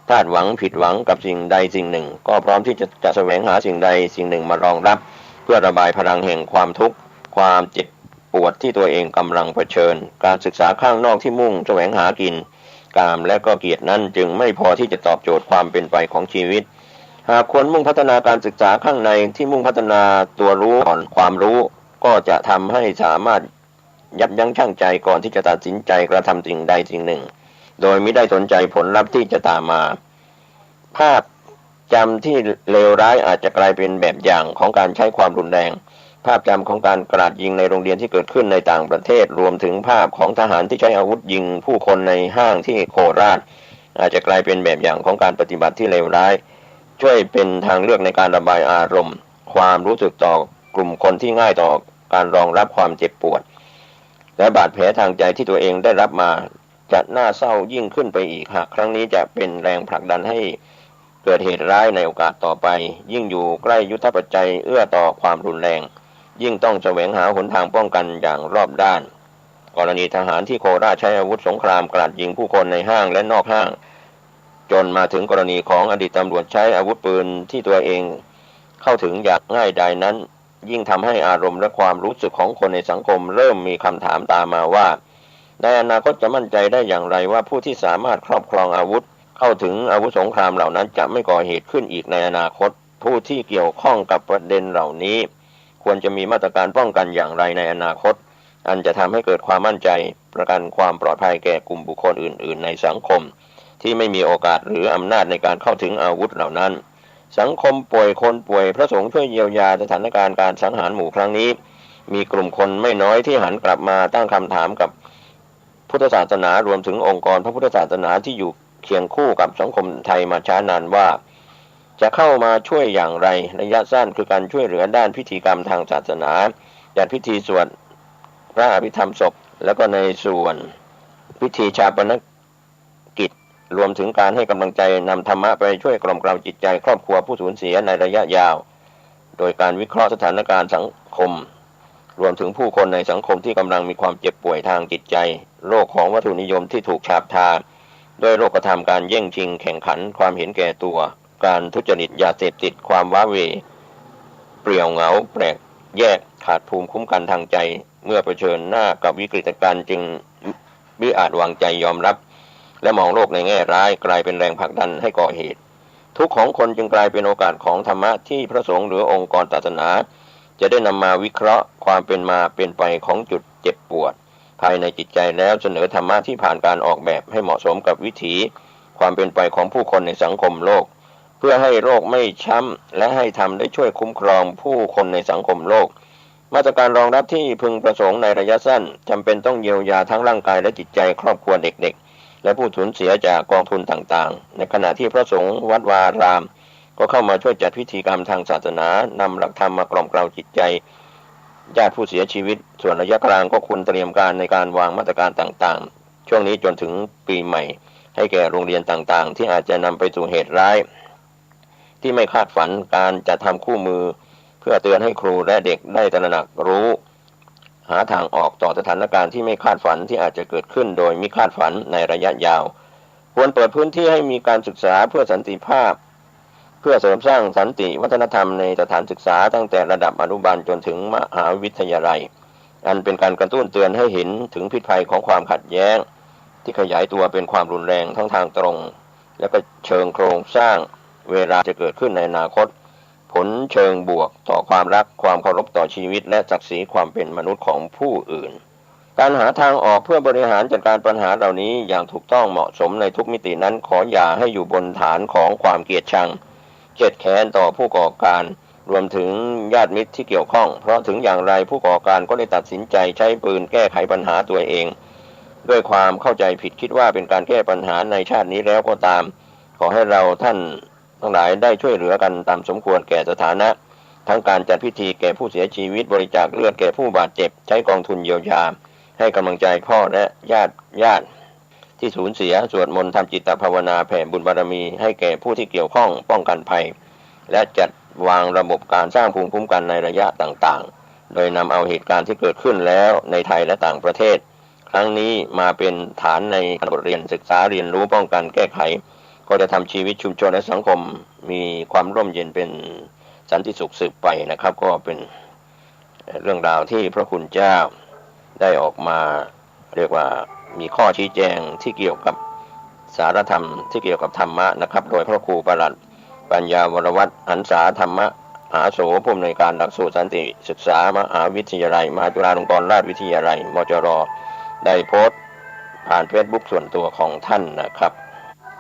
ถ้าหวังผิดหวังกับสิ่งใดสิ่งหนึ่งก็พร้อมที่จะแสวงหาสิ่งใดสิ่งหนึ่งมารองรับเพื่อระบายพลังแห่งความทุกข์ความเจ็บปวดที่ตัวเองกำลังเผชิญการศึกษาข้างนอกที่มุ่งแสวงหากินกามและก็เกียรตินั้นจึงไม่พอที่จะตอบโจทย์ความเป็นไปของชีวิตหากควรมุ่งพัฒนาการศึกษาข้างในที่มุ่งพัฒนาตัวรู้ก่อนความรู้ก็จะทำให้สามารถยับยั้งชั่งใจก่อนที่จะตัดสินใจกระทำสิ่งใดสิ่งหนึ่งโดยไม่ได้สนใจผลลัพธ์ที่จะตามมาภาพจำที่เลวร้ายอาจจะกลายเป็นแบบอย่างของการใช้ความรุนแรงภาพจำของการกราดยิงในโรงเรียนที่เกิดขึ้นในต่างประเทศรวมถึงภาพของทหารที่ใช้อาวุธยิงผู้คนในห้างที่โคราชอาจจะกลายเป็นแบบอย่างของการปฏิบัติที่เลวร้ายช่วยเป็นทางเลือกในการระบายอารมณ์ความรู้สึกต่อกลุ่มคนที่ง่ายต่อการรองรับความเจ็บปวดและบาดแผลทางใจที่ตัวเองได้รับมาจะน่าเศร้ายิ่งขึ้นไปอีกหากครั้งนี้จะเป็นแรงผลักดันให้เกิดเหตุร้ายในโอกาสต่อไปยิ่งอยู่ใกล้ยุทธปัจจัยเอื้อต่อความรุนแรงยิ่งต้องแสวงหาหนทางป้องกันอย่างรอบด้านกรณีทหารที่โคราชใช้อาวุธสงครามกราดยิงผู้คนในห้างและนอกห้างจนมาถึงกรณีของอดีตตำรวจใช้อาวุธปืนที่ตัวเองเข้าถึงอย่างง่ายดายนั้นยิ่งทำให้อารมณ์และความรู้สึกของคนในสังคมเริ่มมีคำถามตามมาว่าในอนาคตจะมั่นใจได้อย่างไรว่าผู้ที่สามารถครอบครองอาวุธเข้าถึงอาวุธสงครามเหล่านั้นจะไม่ก่อเหตุขึ้นอีกในอนาคตผู้ที่เกี่ยวข้องกับประเด็นเหล่านี้ควรจะมีมาตรการป้องกันอย่างไรในอนาคตอันจะทำให้เกิดความมั่นใจประกันความปลอดภัยแก่กลุ่มบุคคลอื่นๆในสังคมที่ไม่มีโอกาสหรืออำนาจในการเข้าถึงอาวุธเหล่านั้นสังคมป่วยคนป่วยพระสงฆ์ช่วยเยียวยาสถานการณ์การสังหารหมู่ครั้งนี้มีกลุ่มคนไม่น้อยที่หันกลับมาตั้งคำถามกับพุทธศาสนารวมถึงองค์กรพระพุทธศาสนาที่อยู่เคียงคู่กับสังคมไทยมาช้านานว่าจะเข้ามาช่วยอย่างไรระยะสั้นคือการช่วยเหลือด้านพิธีกรรมทางศาสนาจัดพิธีสวดพระอภิธรรมศพแล้วก็ในส่วนพิธีชาปนกิจรวมถึงการให้กำลังใจนำธรรมะไปช่วยกล่อมเกลาจิตใจครอบครัวผู้สูญเสียในระยะยาวโดยการวิเคราะห์สถานการณ์สังคมรวมถึงผู้คนในสังคมที่กำลังมีความเจ็บป่วยทางจิตใจโรคของวัตถุนิยมที่ถูกฉาบทาด้วยโลกธรรมการแย่งชิงแข่งขันความเห็นแก่ตัวการทุจริตยาเสพติดความว้าเหวเปลี่ยวเหงาแปลกแยกขาดภูมิคุ้มกันทางใจเมื่อเผชิญหน้ากับวิกฤตการณ์จึงมิอาจวางใจยอมรับและมองโลกในแง่ร้ายกลายเป็นแรงผลักดันให้ก่อเหตุทุกข์ของคนจึงกลายเป็นโอกาสของธรรมะที่พระสงฆ์หรือองค์กรศาสนาจะได้นำมาวิเคราะห์ความเป็นมาเป็นไปของจุดเจ็บปวดภายในจิตใจแล้วเสนอธรรมะที่ผ่านการออกแบบให้เหมาะสมกับวิถีความเป็นไปของผู้คนในสังคมโลกเพื่อให้โรคไม่ช้ำและให้ธรรมได้ช่วยคุ้มครองผู้คนในสังคมโลกมาตรการรองรับที่พึงประสงค์ในระยะสั้นจำเป็นต้องเยียวยาทั้งร่างกายและจิตใจครอบครัวเด็กๆและผู้สูญเสียจากกองทุนต่างๆในขณะที่พระสงฆ์วัดวารามก็เข้ามาช่วยจัดพิธีกรรมทางศาสนานำหลักธรรมมากล่อมเกลาจิตใจญาติผู้เสียชีวิตส่วนระยะกลางก็ควรเตรียมการในการวางมาตรการต่างๆช่วงนี้จนถึงปีใหม่ให้แก่โรงเรียนต่างๆที่อาจจะนำไปสู่เหตุร้ายที่ไม่คาดฝันการจะทำคู่มือเพื่อเตือนให้ครูและเด็กได้ตระหนักรู้หาทางออกต่อสถานการณ์ที่ไม่คาดฝันที่อาจจะเกิดขึ้นโดยมิคาดฝันในระยะยาวควรเปิดพื้นที่ให้มีการศึกษาเพื่อสันติภาพเพื่อเสริมสร้างสันติวัฒนธรรมในสถานศึกษาตั้งแต่ระดับอนุบาลจนถึงมหาวิทยาลัยอันเป็นการกระตุ้นเตือนให้เห็นถึงพิษภัยของความขัดแย้งที่ขยายตัวเป็นความรุนแรงทั้งทางตรงและก็เชิงโครงสร้างเวลาจะเกิดขึ้นในอนาคตผลเชิงบวกต่อความรักความเคารพต่อชีวิตและศักดิ์ศรีความเป็นมนุษย์ของผู้อื่นการหาทางออกเพื่อบริหารจัดการปัญหาเหล่านี้อย่างถูกต้องเหมาะสมในทุกมิตินั้นขออย่าให้อยู่บนฐานของความเกลียดชังเกลียดแค้นต่อผู้ก่อการรวมถึงญาติมิตรที่เกี่ยวข้องเพราะถึงอย่างไรผู้ก่อการก็ได้ตัดสินใจใช้ปืนแก้ไขปัญหาตัวเองด้วยความเข้าใจผิดคิดว่าเป็นการแก้ปัญหาในชาตินี้แล้วก็ตามขอให้เราท่านทั้งหลายได้ช่วยเหลือกันตามสมควรแก่สถานะทั้งการจัดพิธีแก่ผู้เสียชีวิตบริจาคเลือดแก่ผู้บาดเจ็บใช้กองทุนเยียวยา ให้กำลังใจพ่อและญาติที่สูญเสียสวดมนต์ทำจิตภาวนาแผ่บุญบารมีให้แก่ผู้ที่เกี่ยวข้องป้องกันภัยและจัดวางระบบการสร้างภูมิคุ้มกันในระยะต่างๆโดยนำเอาเหตุการณ์ที่เกิดขึ้นแล้วในไทยและต่างประเทศครั้งนี้มาเป็นฐานในบทเรียนศึกษาเรียนรู้ป้องกันแก้ไขก็จะทำชีวิตชุมชนและสังคมมีความร่มเย็นเป็นสันติสุขสืบไปนะครับก็เป็นเรื่องราวที่พระคุณเจ้าได้ออกมาเรียกว่ามีข้อชี้แจงที่เกี่ยวกับสารธรรมที่เกี่ยวกับธรรมะนะครับโดยพระครูประหลัดปัญญาวรวัฒน์หันษาธรรมะมหาโสผู้อำนวยการหลักสูตรสันติศึกษามหาวิทยาลัยมหาจุฬาลงกรณราชวิทยาลัยมจร.ได้โพสต์ผ่านเฟซบุ๊กส่วนตัวของท่านนะครับ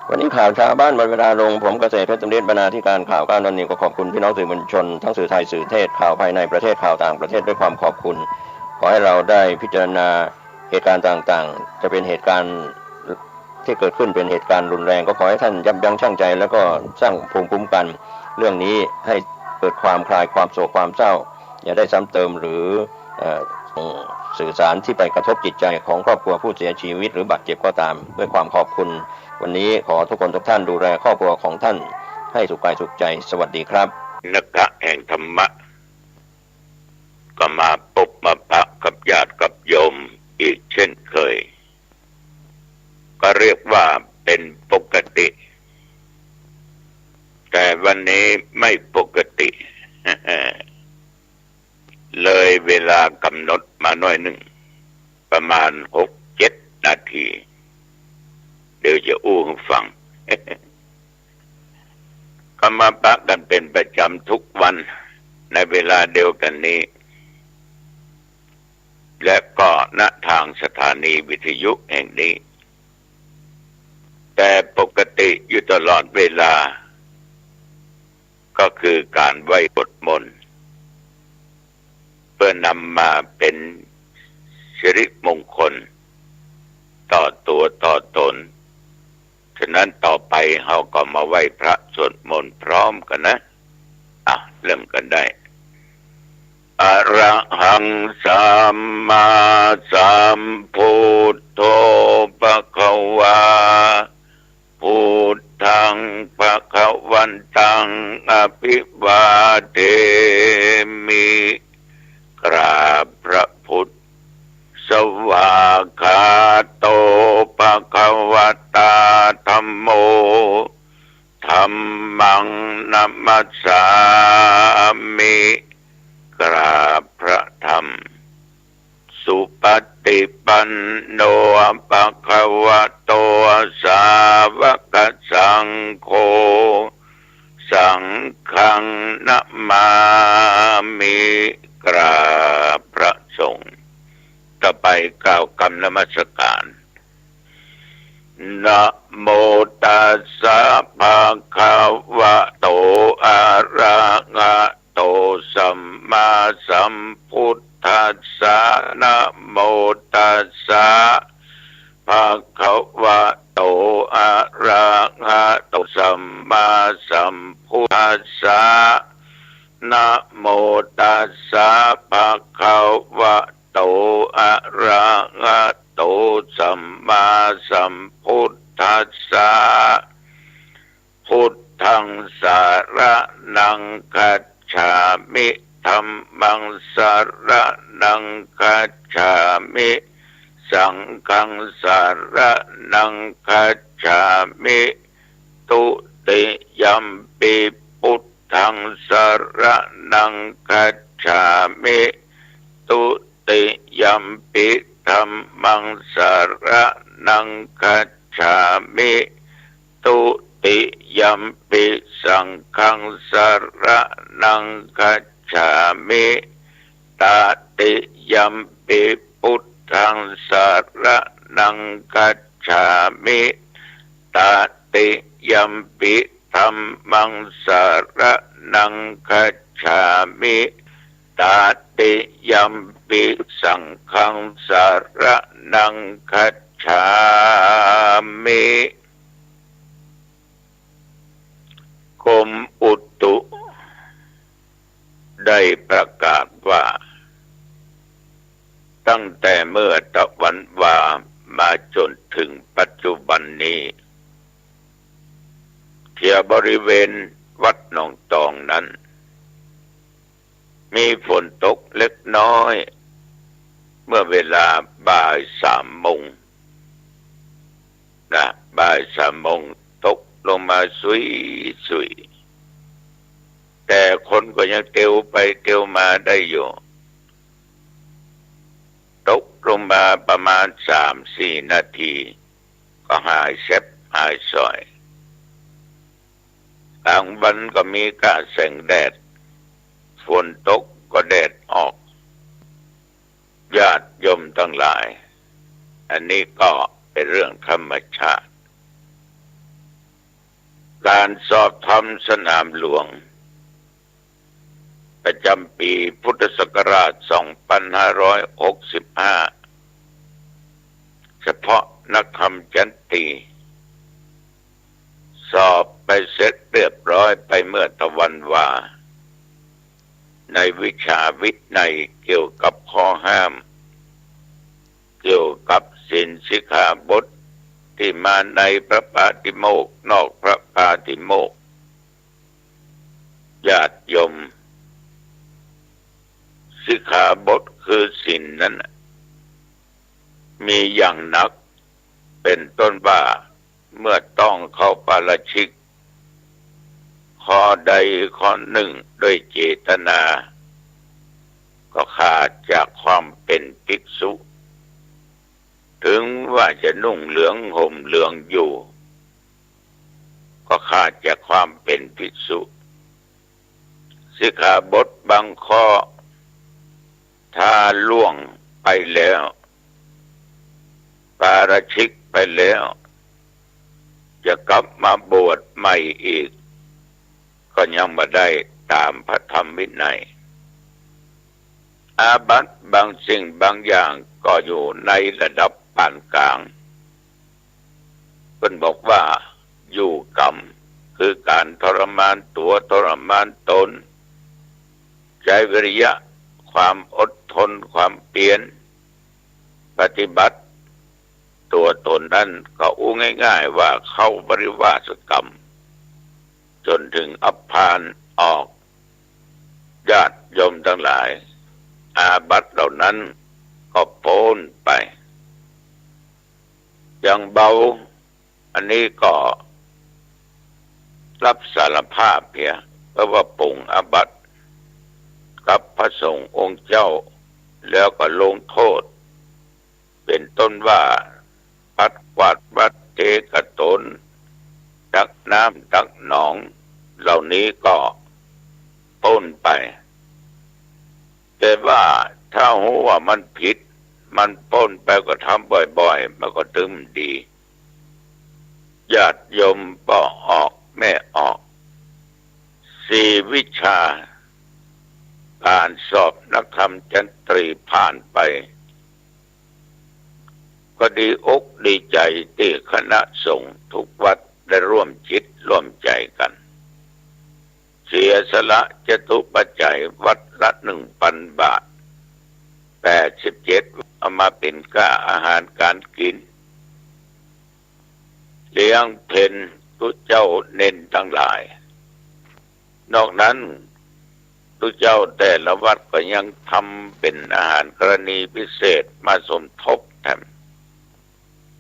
วันนี้ข่าวชาวบ้านหมดเวลาลงผมเกษตรเพชรสำเร็จบรรณาธิการข่าวก้าวนันนิวก็ขอบคุณพี่น้องสื่อมวลชนทั้งสื่อไทยสื่อเทศข่าวภายในประเทศข่าวต่างประเทศด้วยความขอบคุณขอให้เราได้พิจารณาเหตุการณ์ต่างๆจะเป็นเหตุการณ์ที่เกิดขึ้นเป็นเหตุการณ์รุนแรงก็ขอให้ท่านยับยั้งชั่งใจแล้วก็สร้างภูมิคุ้มกันเรื่องนี้ให้เกิดความคลายความโศกความเศร้าอย่าได้ซ้ำเติมหรือสื่อสารที่ไปกระทบจิตใจของครอบครัวผู้เสียชีวิตหรือบาดเจ็บก็ตามด้วยความขอบคุณวันนี้ขอทุกคนทุกท่านดูแลครอบครัวของท่านให้สุขกายสุขใจสวัสดีครับนักกะแห่งธรรมะก็มาพบมาปะกับญาติกับโยมอีกเช่นเคยก็เรียกว่าเป็นปกติแต่วันนี้ไม่ปกติ เลยเวลากำหนดมาหน่อยหนึ่งประมาณ 6-7 นาทีเดี๋ยวจะอู้ให้ฟัง ก็มาปะกันเป็นประจำทุกวันในเวลาเดียวกันนี้และก็ณทางสถานีวิทยุแห่งนี้แต่ปกติอยู่ตลอดเวลาก็คือการไหว้บทมนต์เพื่อนำมาเป็นสิริมงคลต่อตัวต่อตนฉะนั้นต่อไปเราก็มาไหว้พระสวดมนต์พร้อมกันนะเริ่มกันได้อะระหังสัมมาสัมพุทโธภควาพุทธังภควันตังอภิวาเทมิกราบพระพุทธสวากขาโตภควตาธัมโมธัมมังนัมมัสสามิกราบพระธรรมสุปฏิปันโนภควโตสาวกสังโฆสังฆังนะมามิกราบพระสงฆ์ต่อไปกล่าวคำนมัสการนะโมตัสสะภะคะวะโตอะระหะโตสัมมาสัมพุทธัสสะนะโมตัสสะภะคะวะโตอะระหะโตสัมมาสัมพุทธัสสะนะโมตัสสะภะคะวะโตอะระหะโตสัมมาสัมพุทธัสสะพุทธังสารนังคัจฉามิธัมมังสารนังคัจฉามิสังฆังสารนังคัจฉามิตุติยัมปิพุทธังสารนังคัจฉามิตุติยัมปิธัมมังสารนังคัจฉามิตุติยัมปิสังฆังสารนังคัจฉามิตติยัมปิพุทธังสารนังคัจฉามิตติยัมปิธัมมังสารนังคัจฉามิตติยัมปิสังฆังสารนังคัจฉามิกรมอุตุได้ประกาศว่า ตั้งแต่เมื่อตะวันวามาจนถึงปัจจุบันนี้ที่บริเวณวัดหนองตองนั้นมีฝนตกเล็กน้อยเมื่อเวลาบ่าย3 โมงบ่าย3 โมงตกลงมาสุยแต่คนก็ยังเตียวไปเตียวมาได้อยู่ตกลงมาประมาณ 3-4 นาทีก็หายเซ็บหายสอยกลางวันก็มีกะแสงแดดฝนตกก็แดดออกญาติโยมทั้งหลายอันนี้ก็เป็นเรื่องธรรมชาติการสอบธรรมสนามหลวงประจำปีพุทธศักราช 2565 เฉพาะนักธรรมจันตีสอบไปเสร็จเรียบร้อยไปเมื่อตะวันวาในวิชาวินัยเกี่ยวกับข้อห้ามเกี่ยวกับศีลสิกขาบทที่มาในพระปาติโมกข์นอกพระปาติโมกข์ญาติโยมสิกขาบทคือศีลนั้นมีอย่างหนักเป็นต้นว่าเมื่อต้องเข้าปาราชิกข้อใดข้อหนึ่งด้วยเจตนาก็ขาดจากความเป็นภิกษุถึงว่าจะนุ่งเหลืองห่มเหลืองอยู่ก็ขาดจากความเป็นภิกษุสิกขาบทบางข้อถ้าล่วงไปแล้วปาราชิกไปแล้วจะกลับมาบวชใหม่อีกก็ยังไม่ได้ตามพระธรรมวินัยอาบัติบางสิ่งบางอย่างก็อยู่ในระดับปานกลางเพิ่นบอกว่าอยู่กรรมคือการทรมานตัวทรมานตนใช้วิริยะความอดทนความเพียรปฏิบัติตัวตนนั้นก็อู้ง่ายๆว่าเข้าปริวาสกรรมจนถึงอัปพานออกญาติโยมทั้งหลายอาบัติเหล่านั้นก็โพ้นไปอย่างเบาอันนี้ก็รับสารภาพเพียเพราะว่าปรุงอาบัติกับพระสงฆ์องค์เจ้าแล้วก็ลงโทษเป็นต้นว่าปัดกวาดวัดเทกตนตักน้ำตักหนองเหล่านี้ก็พ้นไปแต่ว่าถ้าหัวว่ามันผิดมันพ้นไปก็ทำบ่อยๆมันก็ถึงดีญาติโยมก็ออกแม่ออก4 วิชาการสอบนักธรรมจันตรีผ่านไปก็ดีอกดีใจที่คณะสงฆ์ทุกวัดได้ร่วมจิตร่วมใจกันเสียสละจตุปัจจัยวัดละ 1,000 บาท87เอามาเป็นค่าอาหารการกินเลี้ยงเพลทุเจ้าเน้นทั้งหลายนอกนั้นทุเจ้าแต่ละวัดก็ยังทำเป็นอาหารกรณีพิเศษมาสมทบแถม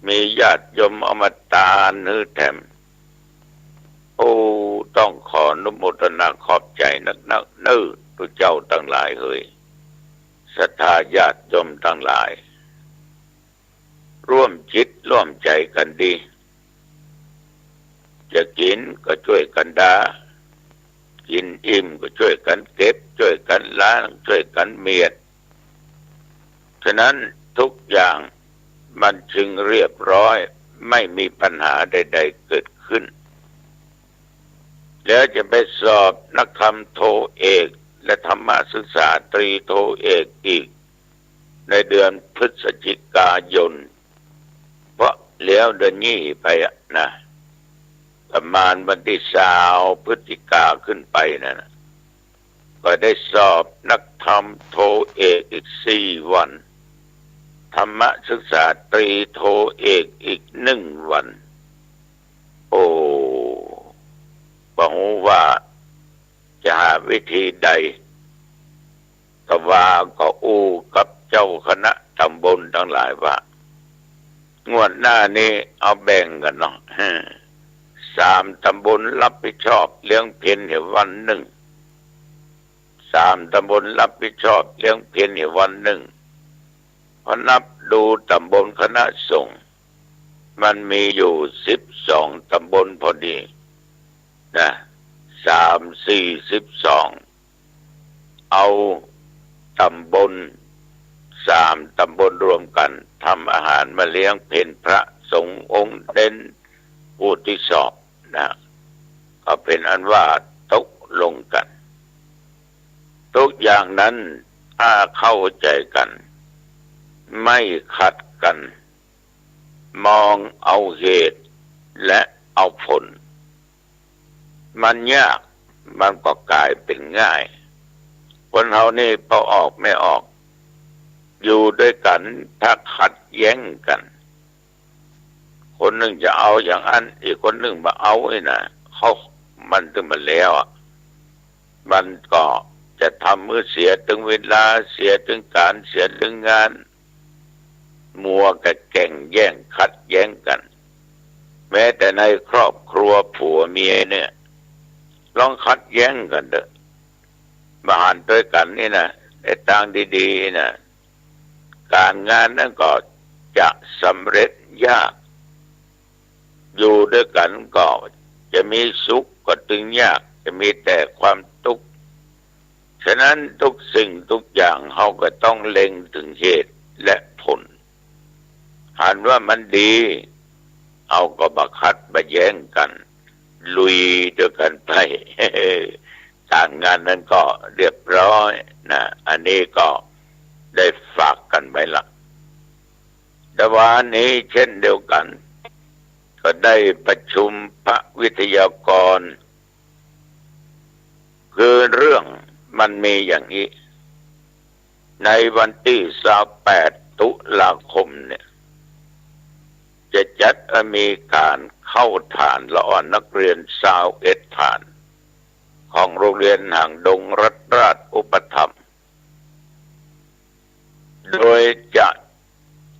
มีญาติโยมเอามาตานื้อแถมโอ้ต้องขออนุโมทนาขอบใจนักทุเจ้าทั้งหลายเฮ้ยศรัทธาญาติโยมทั้งหลายร่วมจิตร่วมใจกันดีจะกินก็ช่วยกันดากินอิ่มก็ช่วยกันเก็บช่วยกันล้างช่วยกันเมียดฉะนั้นทุกอย่างมันจึงเรียบร้อยไม่มีปัญหาใดๆเกิดขึ้นแล้วจะไปสอบนักธรรมโทเอกและธรรมศึกษาตรีโทเอกอีกในเดือนพฤศจิกายนเพราะแล้วเดือนนี้ไปนะประมาณวันที่20 พฤศจิกาขึ้นไปนะก็ได้สอบนักธรรมโทเอกอีก4 วัน ธรรมศึกษาตรีโทเอกอีก1 วันโอ้บอกว่าจะหาวิธีใดก็ว่าก็อู้กับเจ้าคณะตำบลทั้งหลายว่างวดหน้านี้เอาแบ่งกันเนาะ3 ตำบลรับผิดชอบเลี้ยงเพลวันหนึ่ง3 ตำบลรับผิดชอบเลี้ยงเพลวันหนึ่งพอนับดูตำบลคณะสงฆ์มันมีอยู่12 ตำบลพอดีนะ3 4 12เอาตำบล3 ตำบลรวมกันทำอาหารมาเลี้ยงเพลพระสงฆ์องค์เด่นผู้ที่สอบนะก็เป็นอันว่าตกลงกันทุกอย่างนั้นถ้าเข้าใจกันไม่ขัดกันมองเอาเหตุและเอาผลมันยากมันก็กลายเป็นง่ายคนเฮานี่พอออกไม่ออกอยู่ด้วยกันถ้าขัดแย้งกันคนหนึ่งจะเอาอย่างอันอีกคนหนึ่งมาเอาไอ้น่ะเขามันถึงมาแล้วมันก็จะทำมือเสียถึงเวลาเสียถึงการเสียถึงงานมัวกับแข่งแย่งขัดแย้งกันแม้แต่ในครอบครัวผัวเมียเนี่ยลองขัดแย้งกันเถอะมาหันด้วยกันนี่นะไอ้ทางดีๆนะการงานนั้นก็จะสำเร็จยากอยู่ด้วยกันก็จะมีสุขก็ถึงยากจะมีแต่ความทุกข์ฉะนั้นทุกสิ่งทุกอย่างเขาก็ต้องเล็งถึงเหตุและผลหันว่ามันดีเอาก็บักคัดบัแย้งกันลุยด้วยกันไป การงานนั้นก็เรียบร้อยนะอันนี้ก็ได้ฝากกันไว้ละแต่วันนี้เช่นเดียวกันก็ได้ประชุมพระวิทยากรคือเรื่องมันมีอย่างนี้ในวันที่28 ตุลาคมเนี่ยจะจัดมีการเข้าฐานละอ่อนนักเรียน21 ฐานของโรงเรียนหางดงรัตนราชอุปถัมภ์โดยจะ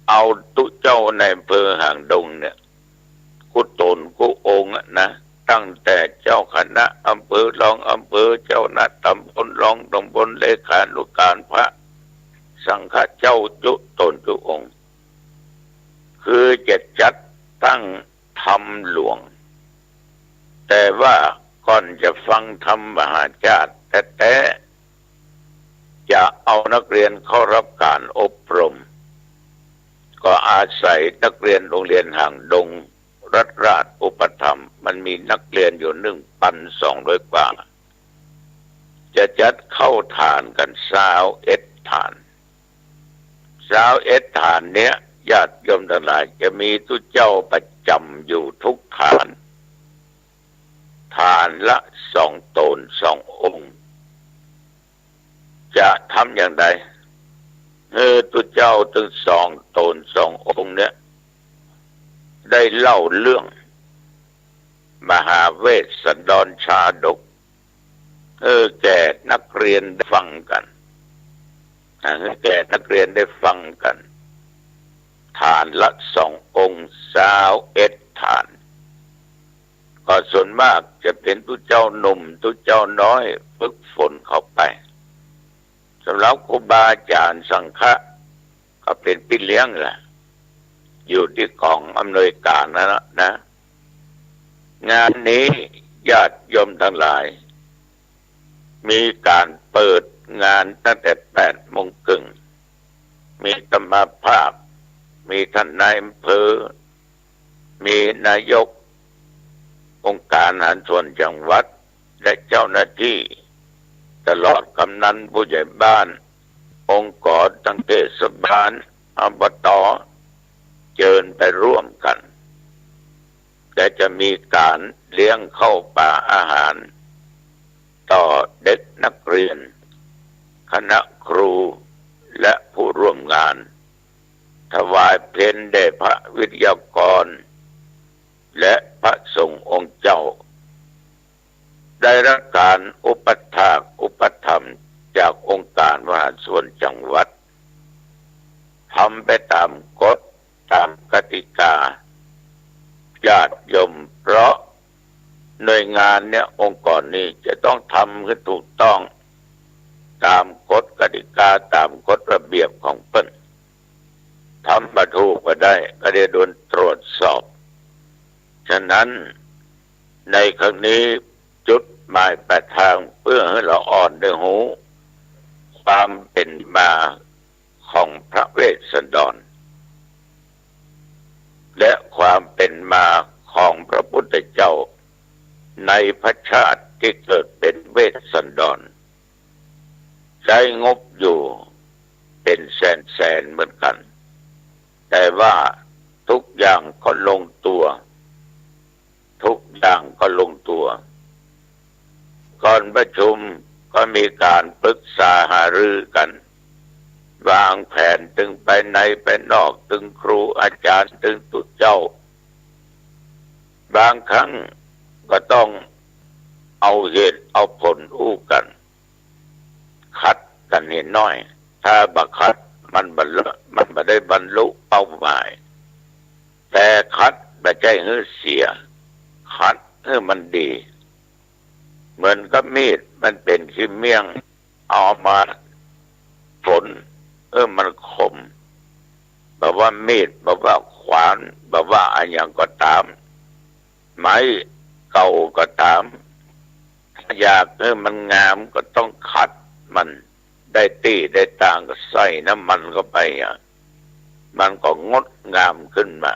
เอาตุเจ้าในอำเภอหางดงเนี่ยกุตนกุองค์นะตั้งแต่เจ้าคณะอำเภอรองอำเภอเจ้าหน้าตำบลรองตำบลเลขานุการพระสังฆเจ้าจุตนจุองค์คือจะจัดตั้งธรรมหลวงแต่ว่าก่อนจะฟังธรรมมหาชาติแต่จะเอานักเรียนเข้ารับการอบรมก็อาศัยนักเรียนโรงเรียนหางดงรัตนราชอุปถัมภ์มันมีนักเรียนอยู่ 1,200 กว่าจะจัดเข้าฐานกัน21 ฐาน21 ฐานเนี้ยญาติโยมทั้งหลายจะมีตุเจ้าประจำอยู่ทุกฐานฐานละ2 ตน 2 องค์จะทำอย่างไรตุเจ้าถึง2 ตน 2 องค์เนี้ยได้เล่าเรื่องมหาเวสสันดรชาดกแก่นักเรียนได้ฟังกันแก่นักเรียนได้ฟังกันฐานละ2 องค์21 ฐานก็ส่วนมากจะเป็นตุเจ้าหนุ่มตุเจ้าน้อยฝึกฝนเข้าไปสำหรับครูบาอาจารย์สังฆะก็เป็นพี่เลี้ยงแหละอยู่ที่กองอำนวยการนะงานนี้ญาติโยมทั้งหลายมีการเปิดงานตั้งแต่8 โมงครึ่งมีธรรมภาพมีท่านนายอำเภอมีนายกองค์การหารส่วนจังหวัดและเจ้าหน้าที่ตลอดกำนันผู้ใหญ่บ้านองค์กรทั้งเทศบาลอบต.เชิญไปร่วมกันแต่จะมีการเลี้ยงข้าวปลาอาหารต่อเด็กนักเรียนคณะครูและผู้ร่วมงาน ถวายเพลแด่พระวิทยากรและพระสงฆ์องค์เจ้าได้รับการอุปถากอุปถัมภ์จากองค์การมหาส่วนจังหวัดทำไปตามกฎตามกติกาญาติโยมเพราะหน่วยงานเนี่ยองค์กรนี้จะต้องทำให้ถูกต้องตามกฎกติกาตามกฎระเบียบของเพิ่นทำมาถูกก็ได้ก็ได้โดนตรวจสอบฉะนั้นในครั้งนี้จุดหมายปลายทางเพื่อให้เราอ่อนได้หูความเป็นมาของพระเวสสันดรและความเป็นมาของพระพุทธเจ้าในพระชาติที่เกิดเป็นเวสสันดรใช้งบอยู่เป็นแสนเหมือนกันแต่ว่าทุกอย่างก็ลงตัวทุกอย่างก็ลงตัวก่อนประชุมก็มีการปรึกษาหารือกันวางแผนถึงไปในไปนอกถึงครูอาจารย์ถึงตุเจ้าบางครั้งก็ต้องเอาเหตุเอาผลอู้กันขัดกันนิดหน่อยถ้าบักขัดมันบ่ได้บรรลุเป้าหมายแต่ขัดไม่ใช่ให้เสียขัดให้มันดีเหมือนกับมีดมันเป็นขี้เมี่ยงเอามาฝนมันคมแบบว่ามีดแบบว่าขวานแบบว่าอะไรอย่างก็ตามไม้เก่าก็ตามถ้าอยากให้มันงามก็ต้องขัดมันได้ตีได้ต่างก็ใส่น้ำมันเข้าไปมันก็งดงามขึ้นมา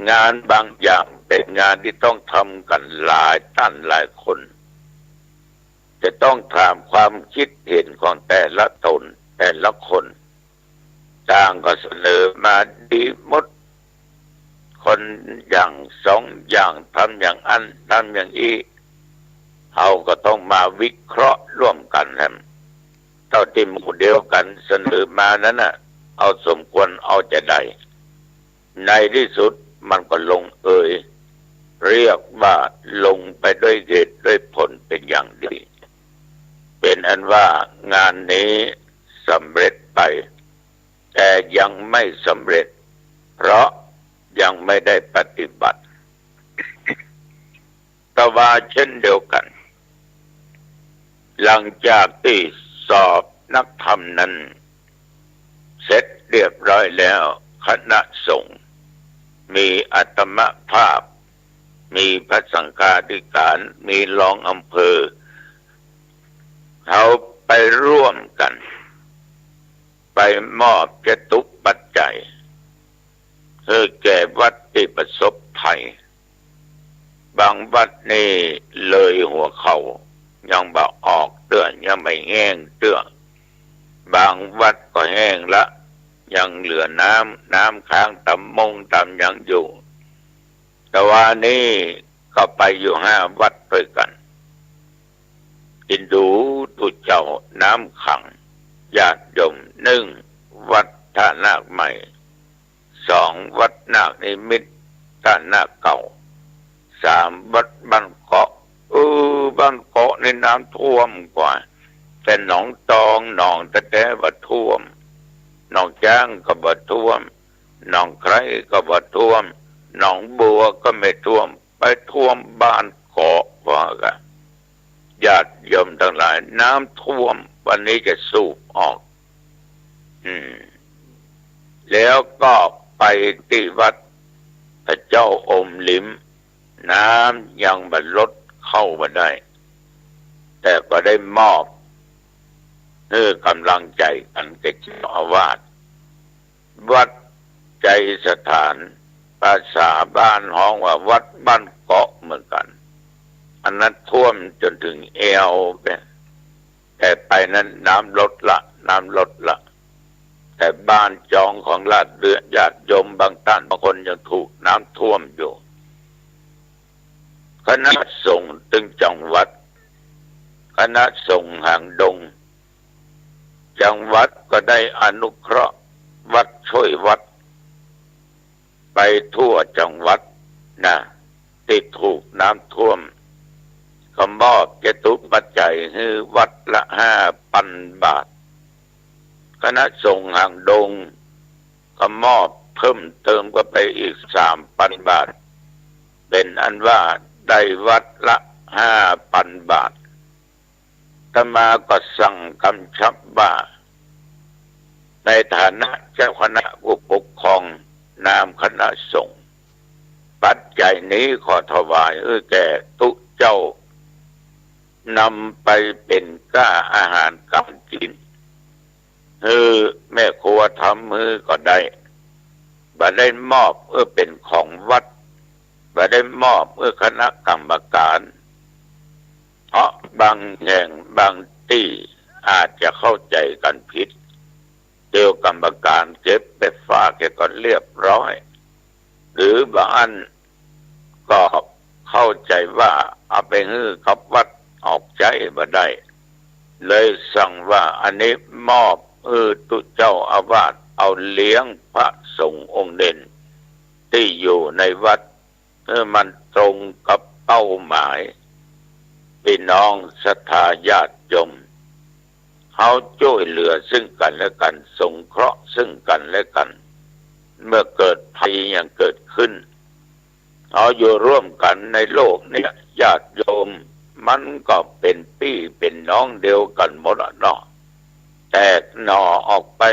งานบางอย่างเป็นงานที่ต้องทำกันหลายท่านหลายคนจะต้องถามความคิดเห็นของแต่ละตนแต่ละคนต่างก็เสนอมาดีหมดคนอย่างสองอย่างทำอย่างอันทำอย่างอีเขาก็ต้องมาวิเคราะห์ร่วมกันครับเท่าที่หมู่เดียวกันเสนอมานั้นน่ะเอาสมควรเอาจะได้ในที่สุดมันก็ลงเอยเรียกว่าลงไปด้วยเหตุด้วยผลเป็นอย่างดีเป็นอันว่างานนี้สำเร็จไปแต่ยังไม่สำเร็จเพราะยังไม่ได้ปฏิบัติแต่ว่าเช่นเดียวกันหลังจากที่สอบนักธรรมนั้นเสร็จเรียบร้อยแล้วคณะสงฆ์มีอาตมภาพมีพระสังฆาธิการมีรองอำเภอเขาไปร่วมกันไปมอบจตุปัจจัยเพื่อแก่วัดที่ประสบภัยบางวัดนี่เลยหัวเขายังบ่ออกเตื้อยังไม่แห้งเตื้อบางวัดก็แห้งละยังเหลือน้ำค้างต่ำยังอยู่แต่ว่านี่ก็ไปอยู่5 วัดด้วยกันอินดูตุเจ้าน้ำขังญาติโยม1 วัดท่านาคใหม่2 วัดนาคนิมิตรท่านาคเก่า3 วัดบ้านเกาะบ้านเกาะในน้ำท่วมกว่าแต่หนองตองหนองตะแต้บ่ท่วมหนองจ้างก็บ่ท่วมหนองไคร้ก็บ่ท่วมหนองบัวก็ไม่ท่วมไปท่วมบ้านเกาะว่ากันญาติโยมทั้งหลายน้ำท่วมวันนี้จะสูบออกแล้วก็ไปที่วัดพระเจ้าอมลิ้มน้ำยังบรรลดเข้ามาได้แต่ก็ได้มอบกำลังใจกันแก่เจ้าอาวาสวัดใจสถานภาษาบ้านห้องว่าวัดบ้านเกาะเหมือนกันอันนั้นท่วมจนถึงเอวไปแต่ไปนั้นน้ำลดละแต่บ้านจองของญาติโยมบางท่านบางคนยังถูกน้ำท่วมอยู่คณะสงฆ์ตึงจังหวัดคณะสงฆ์หางดงจังหวัดก็ได้อนุเคราะห์วัดช ช่วยวัดไปทั่วจังหวัดนะที่ถูกน้ำท่วมก็มอบจตุปัจจัยให้วัดละ5,000 บาทคณะสงฆ์หางดงก็มอบเพิ่มเติมก็ไปอีก3,000 บาทเป็นอันว่าได้วัดละ5,000 บาทอาตมาก็สั่งกำชับว่าในฐานะเจ้าคณะผู้ปกครองนามคณะสงฆ์ปัจจัยนี้ขอถวายแก่ทุกเจ้านำไปเป็นค่าอาหารการกินแม่ครัวทำก็ได้บ่ได้มอบเป็นของวัดบ่ได้มอบคณะกรรมการเพราะบางแห่งบางที่อาจจะเข้าใจกันผิดเดี๋ยวกรรมการเก็บไปฝากแค่ก็เรียบร้อยหรือบางอันก็เข้าใจว่าเอาไปฮื้อกับวัดออกใจบ่ได้เลยสั่งว่าอันนี้มอบตุเจ้าอาวาสเอาเลี้ยงพระสงฆ์องค์เด่นที่อยู่ในวัดมันตรงกับเป้าหมายพี่น้องศรัทธาญาติโยมเขาช่วยเหลือซึ่งกันและกันสงเคราะห์ซึ่งกันและกันเมื่อเกิดภัยอย่างเกิดขึ้นเขาอยู่ร่วมกันในโลกนี้ญาติโยมมันก็เป็นพี่เป็นน้องเดียวกันหมดเนาะแตกหน่อออกไป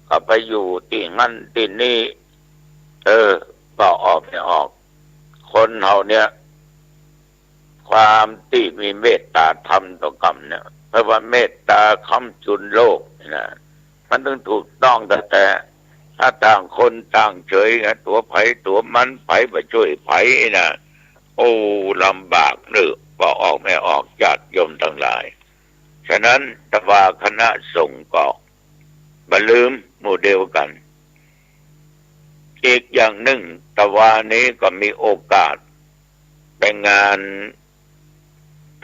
ก็ไปอยู่ที่นั่นที่นี่ก็ออกไม่ออกคนเฮาเนี่ยความที่มีเมตตาธรรมต่อกันเนี่ยเพราะว่าเมตตาค้ำจุนโลกนะมันต้องถูกต้องแต่ถ้าต่างคนต่างเฉยนะตัวไผตัวมันไผมาช่วยไผนะโอ้ลำบากเนอะว่าออกไม่ออกญาติโยมทั้งหลายฉะนั้นตวาคณะสงฆ์ก็บ่ลืมหมู่เดียวกันอีกอย่างหนึ่งตวานี้ก็มีโอกาสไปงาน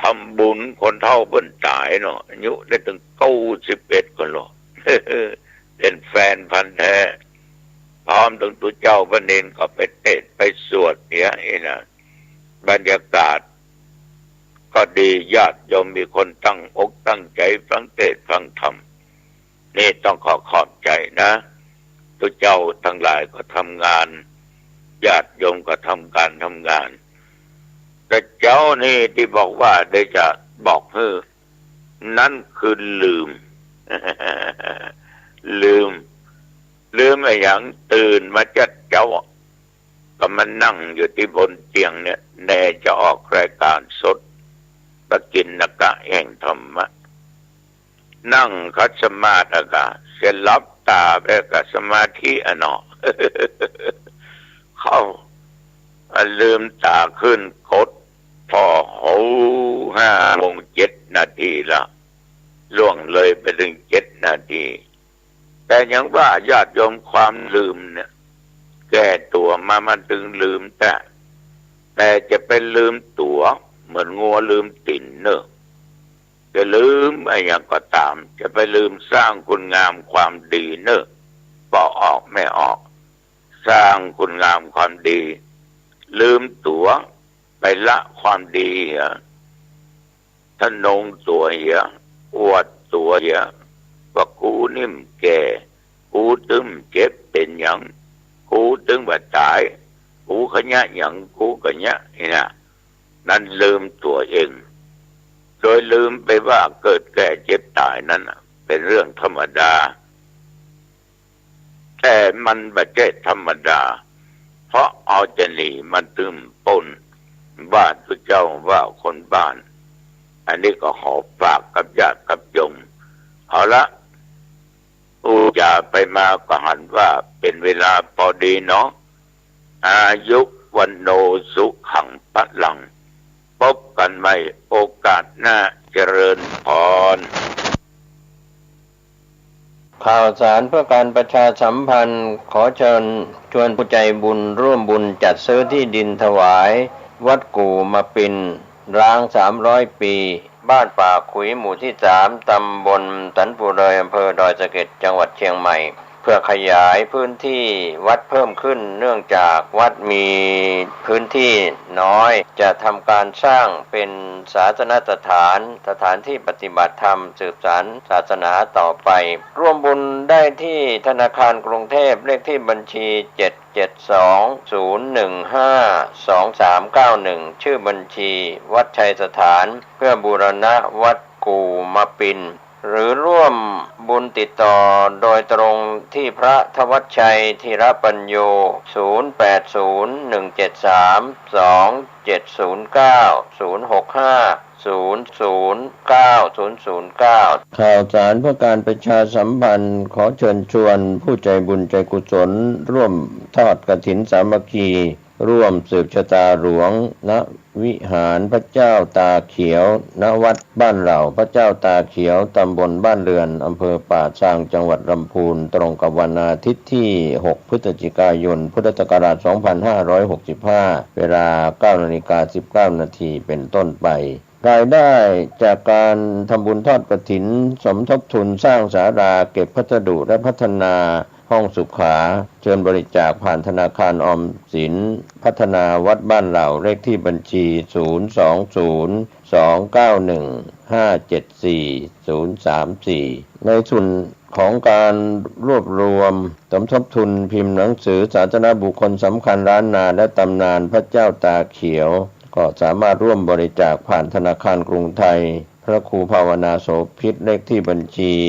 ทำบุญคนเฒ่าเพิ่นตายเนาะอายุได้ถึง91คนหรอ เป็นแฟนพันธุ์แท้พร้อมถึงตัวเจ้าพระเนรก็ไปเทศน์ไปสวดเนี่ยนะบรรยากาศก็ดีญาติโยมมีคนตั้งอกตั้งใจฟังเทศน์ฟังธรรมนี่ต้องขอบใจนะตัวเจ้าทั้งหลายก็ทำงานญาติโยมก็ทำการทำงานแต่เจ้านี่ที่บอกว่าได้จะบอกนั่นคือลืม ลืมไอ้อย่างตื่นมาจัดเจ้าก็มันนั่งอยู่ที่บนเตียงเนี่ยแน่จะออกรายการสดปกิณกะแห่งธรรมะนั่งคัดสมาธิกะเสร็จลับตาไปกับสมาธิเนาะ เข้าลืมตาขึ้นกดพอ5:07 ละล่วงเลยไปถึง7 นาทีแต่ยังว่าญาติโยมความลืมเนี่ยแก้ตัวมันถึงลืมแต่จะไปลืมตัวเหมือนงัวลืมติ่นเนอะจะลืมอะไรอย่างก็ตามจะไปลืมสร้างคุณงามความดีเนอะก็ออกไม่ออกสร้างคุณงามความดีลืมตัวไปละความดีทะนงตัวอวดตัวว่ากูนิ่มแก่กูตึงเจ็บเป็นอย่างกูตึงบาดตายกูขยะอย่างกูขยะนี่นะนั่นลืมตัวเองโดยลืมไปว่าเกิดแก่เจ็บตายนั้นเป็นเรื่องธรรมดาแต่มันไม่ใช่ธรรมดาเพราะเอาจะหนีมันตึมปนบ้านตัวเจ้าว่าคนบ้านอันนี้ก็ขอฝากกับญาติกับโยมเอาละอย่าไปมาก็หันว่าเป็นเวลาพอดีเนาะอายุวันโนสุขังพลังพบกันใหม่โอกาสหน้าเจริญพร ข่าวสารเพื่อการประชาสัมพันธ์ขอเชิญชวนผู้ใจบุญร่วมบุญจัดซื้อที่ดินถวายวัดกู่มาปินร้าง300 ปีบ้านป่าขุยหมู่ที่3ตำบลสันปูเลยอำเภอดอยสะเก็ดจังหวัดเชียงใหม่ เพื่อขยายพื้นที่วัดเพิ่มขึ้นเนื่องจากวัดมีพื้นที่น้อยจะทำการสร้างเป็นศาสนสถานที่ปฏิบัติธรรมสืบสานศาสนาต่อไปร่วมบุญได้ที่ธนาคารกรุงเทพเลขที่บัญชี772-015-2391ชื่อบัญชีวัดชัยสถานเพื่อบูรณะวัดกู่มะปินหรือร่วมบุญติดต่อโดยตรงที่พระธวัชชัยธีรปัญโย0801732709-065-009-009ข่าวสารเพื่อการประชาสัมพันธ์ขอเชิญชวนผู้ใจบุญใจกุศลร่วมทอดกฐินสามัคคีร่วมสืบชะตาหลวงณวิหารพระเจ้าตาเขียวณวัดบ้านเหล่าพระเจ้าตาเขียวตำบลบ้านเรือนอำเภอป่าซางจังหวัดลำพูนตรงกับวันอาทิตย์ที่6พฤศจิกายนพุทธศักราช2565เวลา 9:19 น.เป็นต้นไปรายได้จากการทำบุญทอดกฐินสมทบทุนสร้างศาลาเก็บพัสดุและพัฒนาห้องสุขาเชิญบริจาคผ่านธนาคารออมสินพัฒนาวัดบ้านเหล่าเลขที่บัญชี020291574-034ในส่วนของการรวบรวมสมทบทุนพิมพ์หนังสือศาสนบุคคลสำคัญล้านนาและตำนานพระเจ้าตาเขียวก็สามารถร่วมบริจาคผ่านธนาคารกรุงไทยพระครูภาวนาโสภิตเลขที่บัญชี51111714-383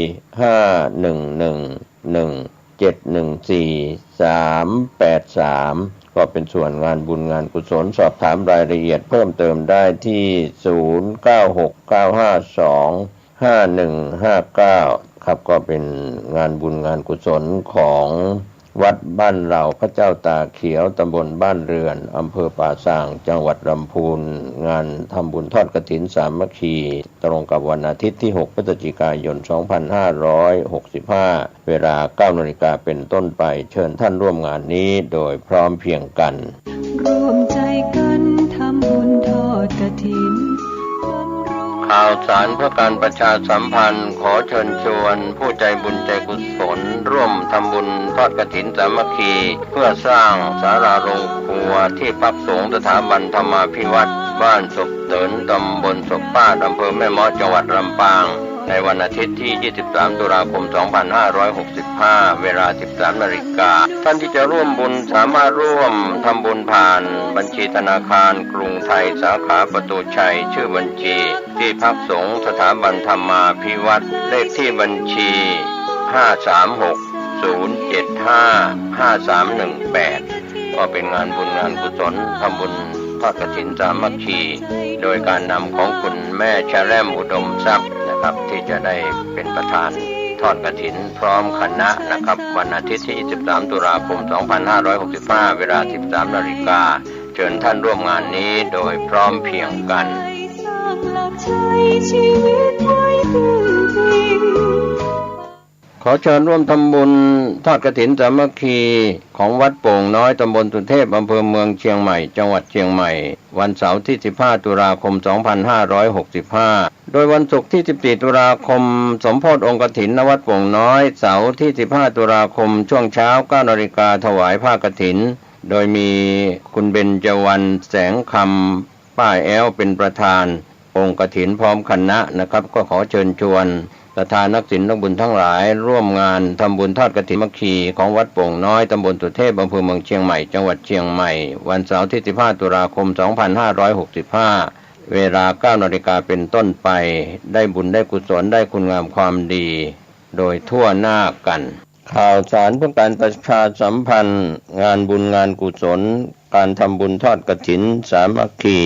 ก็เป็นส่วนงานบุญงานกุศลสอบถามรายละเอียดเพิ่มเติมได้ที่0969525159ครับก็เป็นงานบุญงานกุศลของวัดบ้านเหล่าพระเจ้าตาเขียวตำบลบ้านเรือนอำเภอป่าซางจังหวัดลำพูนงานทำบุญทอดกฐินสามัคคีตรงกับวันอาทิตย์ที่6พฤศจิกายน2565เวลา 9:00 น.เป็นต้นไปเชิญท่านร่วมงานนี้โดยพร้อมเพรียงกันร่วมใจกันทำบุญทอดกฐินข่าวสารเพื่อการประชาสัมพันธ์ขอเชิญชวนผู้ใจบุญใจกุศลร่วมทำบุญทอดกฐินสามัคคีเพื่อสร้างศาลาโรงครัวที่พักสงฆ์สถาบันธรรมาภิวัตรบ้านศพเตินตำบลศพป้าอำเภอแม่เมาะจังหวัดลำปางในวันอาทิตย์ที่23ตุลาคม2565เวลา 13:00 น.ท่านที่จะร่วมบุญสามารถร่วมทำบุญผ่านบัญชีธนาคารกรุงไทยสาขาประตูชัยชื่อบัญชีที่พักสงฆ์สถาบันธรรมาภิวัตรเลขที่บัญชี536-075-5318ก็เป็นงานบุญงานกุศลทำบุญทอดกฐินสามัคคีโดยการนำของคุณแม่ชะแรมอุดมทรัพย์นะครับที่จะได้เป็นประธานทอดกฐินพร้อมคณะนะครับวันอาทิตย์ที่23ตุลาคม2565เวลา 13:00 น.เชิญท่านร่วมงานนี้โดยพร้อมเพรียงกันขอเชิญร่วมทำบุญทอดกฐินสามัคคีของวัดโป่งน้อยตำบลสุเทพอำเภอเมืองเชียงใหม่จังหวัดเชียงใหม่วันเสาร์ที่15ตุลาคม2565โดยวันศุกร์ที่14ตุลาคมสมโภชองค์กฐินณวัดโป่งน้อยเสาร์ที่15ตุลาคมช่วงเช้า 9:00 น.ถวายผ้ากฐินโดยมีคุณเบญจวรรณแสงคำป้าแอ้วเป็นประธานองค์กฐินพร้อมคณะนะครับก็ขอเชิญชวนประธานนักศิลป์นักบุญทั้งหลายร่วมงานทำบุญทอดกฐินมัคคีของวัดโป่งน้อยตำบลสุเทพอำเภอเมืองเชียงใหม่จังหวัดเชียงใหม่วันเสาร์ที่15ตุลาคม2565เวลา 9:00 น.เป็นต้นไปได้บุญได้กุศลได้คุณงามความดีโดยทั่วหน้ากันข่าวสารเพื่อการประชาสัมพันธ์งานบุญงานกุศลการทำบุญทอดกฐินสามัคคี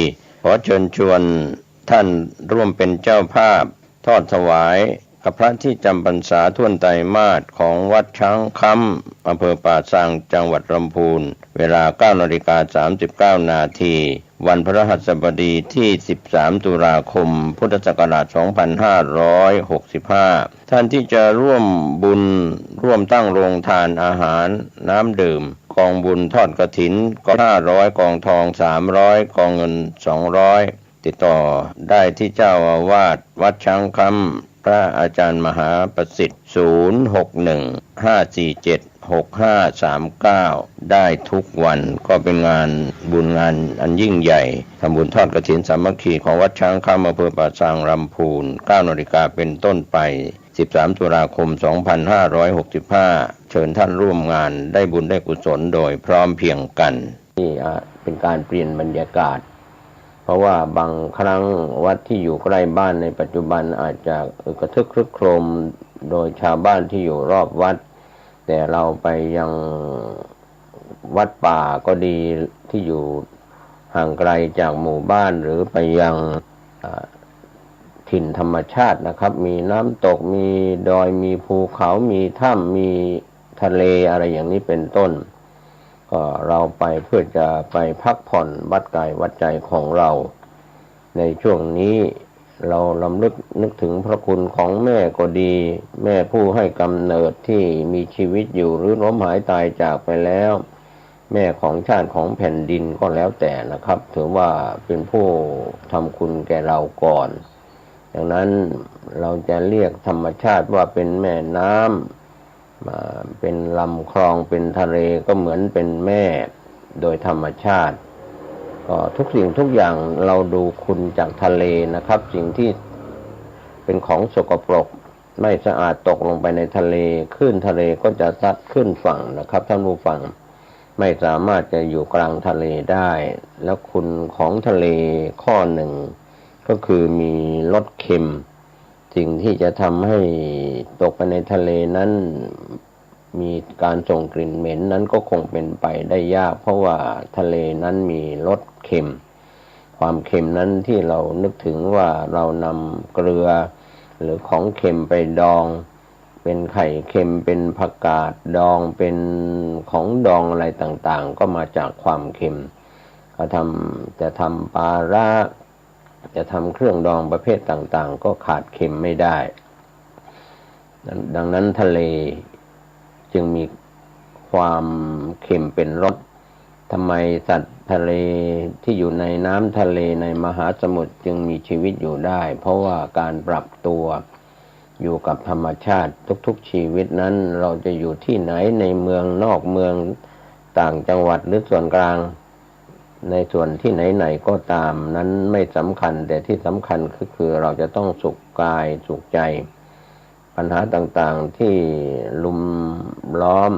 ขอเชิญชวนท่านร่วมเป็นเจ้าภาพทอดถวายกับพระที่จำพรรษาท่วนไตรมาสของวัดช้างคำอำเภอป่าซางจังหวัดลำพูนเวลา 9:39 น.วันพฤหัสบดีที่13ตุลาคมพุทธศักราช2565ท่านที่จะร่วมบุญร่วมตั้งโรงทานอาหารน้ำดื่มกองบุญทอดกฐินก็500กองทอง300กองเงิน200ติดต่อได้ที่เจ้าอาวาสวัดช้างคำ พระอาจารย์มหาประสิทธิ์0615476539ได้ทุกวันก็เป็นงานบุญงานอันยิ่งใหญ่ทำบุญทอดกฐินสามัคคีของวัดช้างคำอำเภอป่าซางลำพูน 9 นาฬิกาเป็นต้นไป13 ตุลาคม 2565 เชิญท่านร่วมงานได้บุญได้กุศลโดยพร้อมเพรียงกันนี่เป็นการเปลี่ยนบรรยากาศเพราะว่าบางครั้งวัดที่อยู่ใกล้บ้านในปัจจุบันอาจจะกระทึกครึกโครมโดยชาวบ้านที่อยู่รอบวัดแต่เราไปยังวัดป่าก็ดีที่อยู่ห่างไกลจากหมู่บ้านหรือไปยังถิ่นธรรมชาตินะครับมีน้ำตกมีดอยมีภูเขามีถ้ำมีทะเลอะไรอย่างนี้เป็นต้นก็เราไปเพื่อจะไปพักผ่อนวัดกายวัดใจของเราในช่วงนี้เราลำลึกนึกถึงพระคุณของแม่ก็ดีแม่ผู้ให้กำเนิดที่มีชีวิตอยู่หรือล้มหายตายจากไปแล้วแม่ของชาติของแผ่นดินก็แล้วแต่นะครับถือว่าเป็นผู้ทำคุณแก่เราก่อนดังนั้นเราจะเรียกธรรมชาติว่าเป็นแม่น้ำเป็นลำคลองเป็นทะเลก็เหมือนเป็นแม่โดยธรรมชาติก็ทุกสิ่งทุกอย่างเราดูคุณจากทะเลนะครับสิ่งที่เป็นของสกปรกไม่สะอาดตกลงไปในทะเลคลื่นทะเลก็จะซัดขึ้นฝั่งนะครับท่านผู้ฟังไม่สามารถจะอยู่กลางทะเลได้แล้วคุณของทะเลข้อหนึ่งก็คือมีรสเค็มสิ่งที่จะทำให้ตกไปในทะเลนั้นมีการส่งกลิ่นเหม็นนั้นก็คงเป็นไปได้ยากเพราะว่าทะเลนั้นมีรสเค็มความเค็มนั้นที่เรานึกถึงว่าเรานำเกลือหรือของเค็มไปดองเป็นไข่เค็มเป็นผักกาดดองเป็นของดองอะไรต่างๆก็มาจากความเค็มเขาจะทำปลาร้าจะทำเครื่องดองประเภทต่างๆก็ขาดเค็มไม่ได้ดังนั้นทะเลจึงมีความเค็มเป็นรสทำไมสัตว์ทะเลที่อยู่ในน้ำทะเลในมหาสมุทรจึงมีชีวิตอยู่ได้เพราะว่าการปรับตัวอยู่กับธรรมชาติทุกๆชีวิตนั้นเราจะอยู่ที่ไหนในเมืองนอกเมืองต่างจังหวัดหรือส่วนกลางในส่วนที่ไหนๆก็ตามนั้นไม่สำคัญแต่ที่สำคัญคือเราจะต้องสุขกายสุขใจปัญหาต่างๆที่ลุมล้อม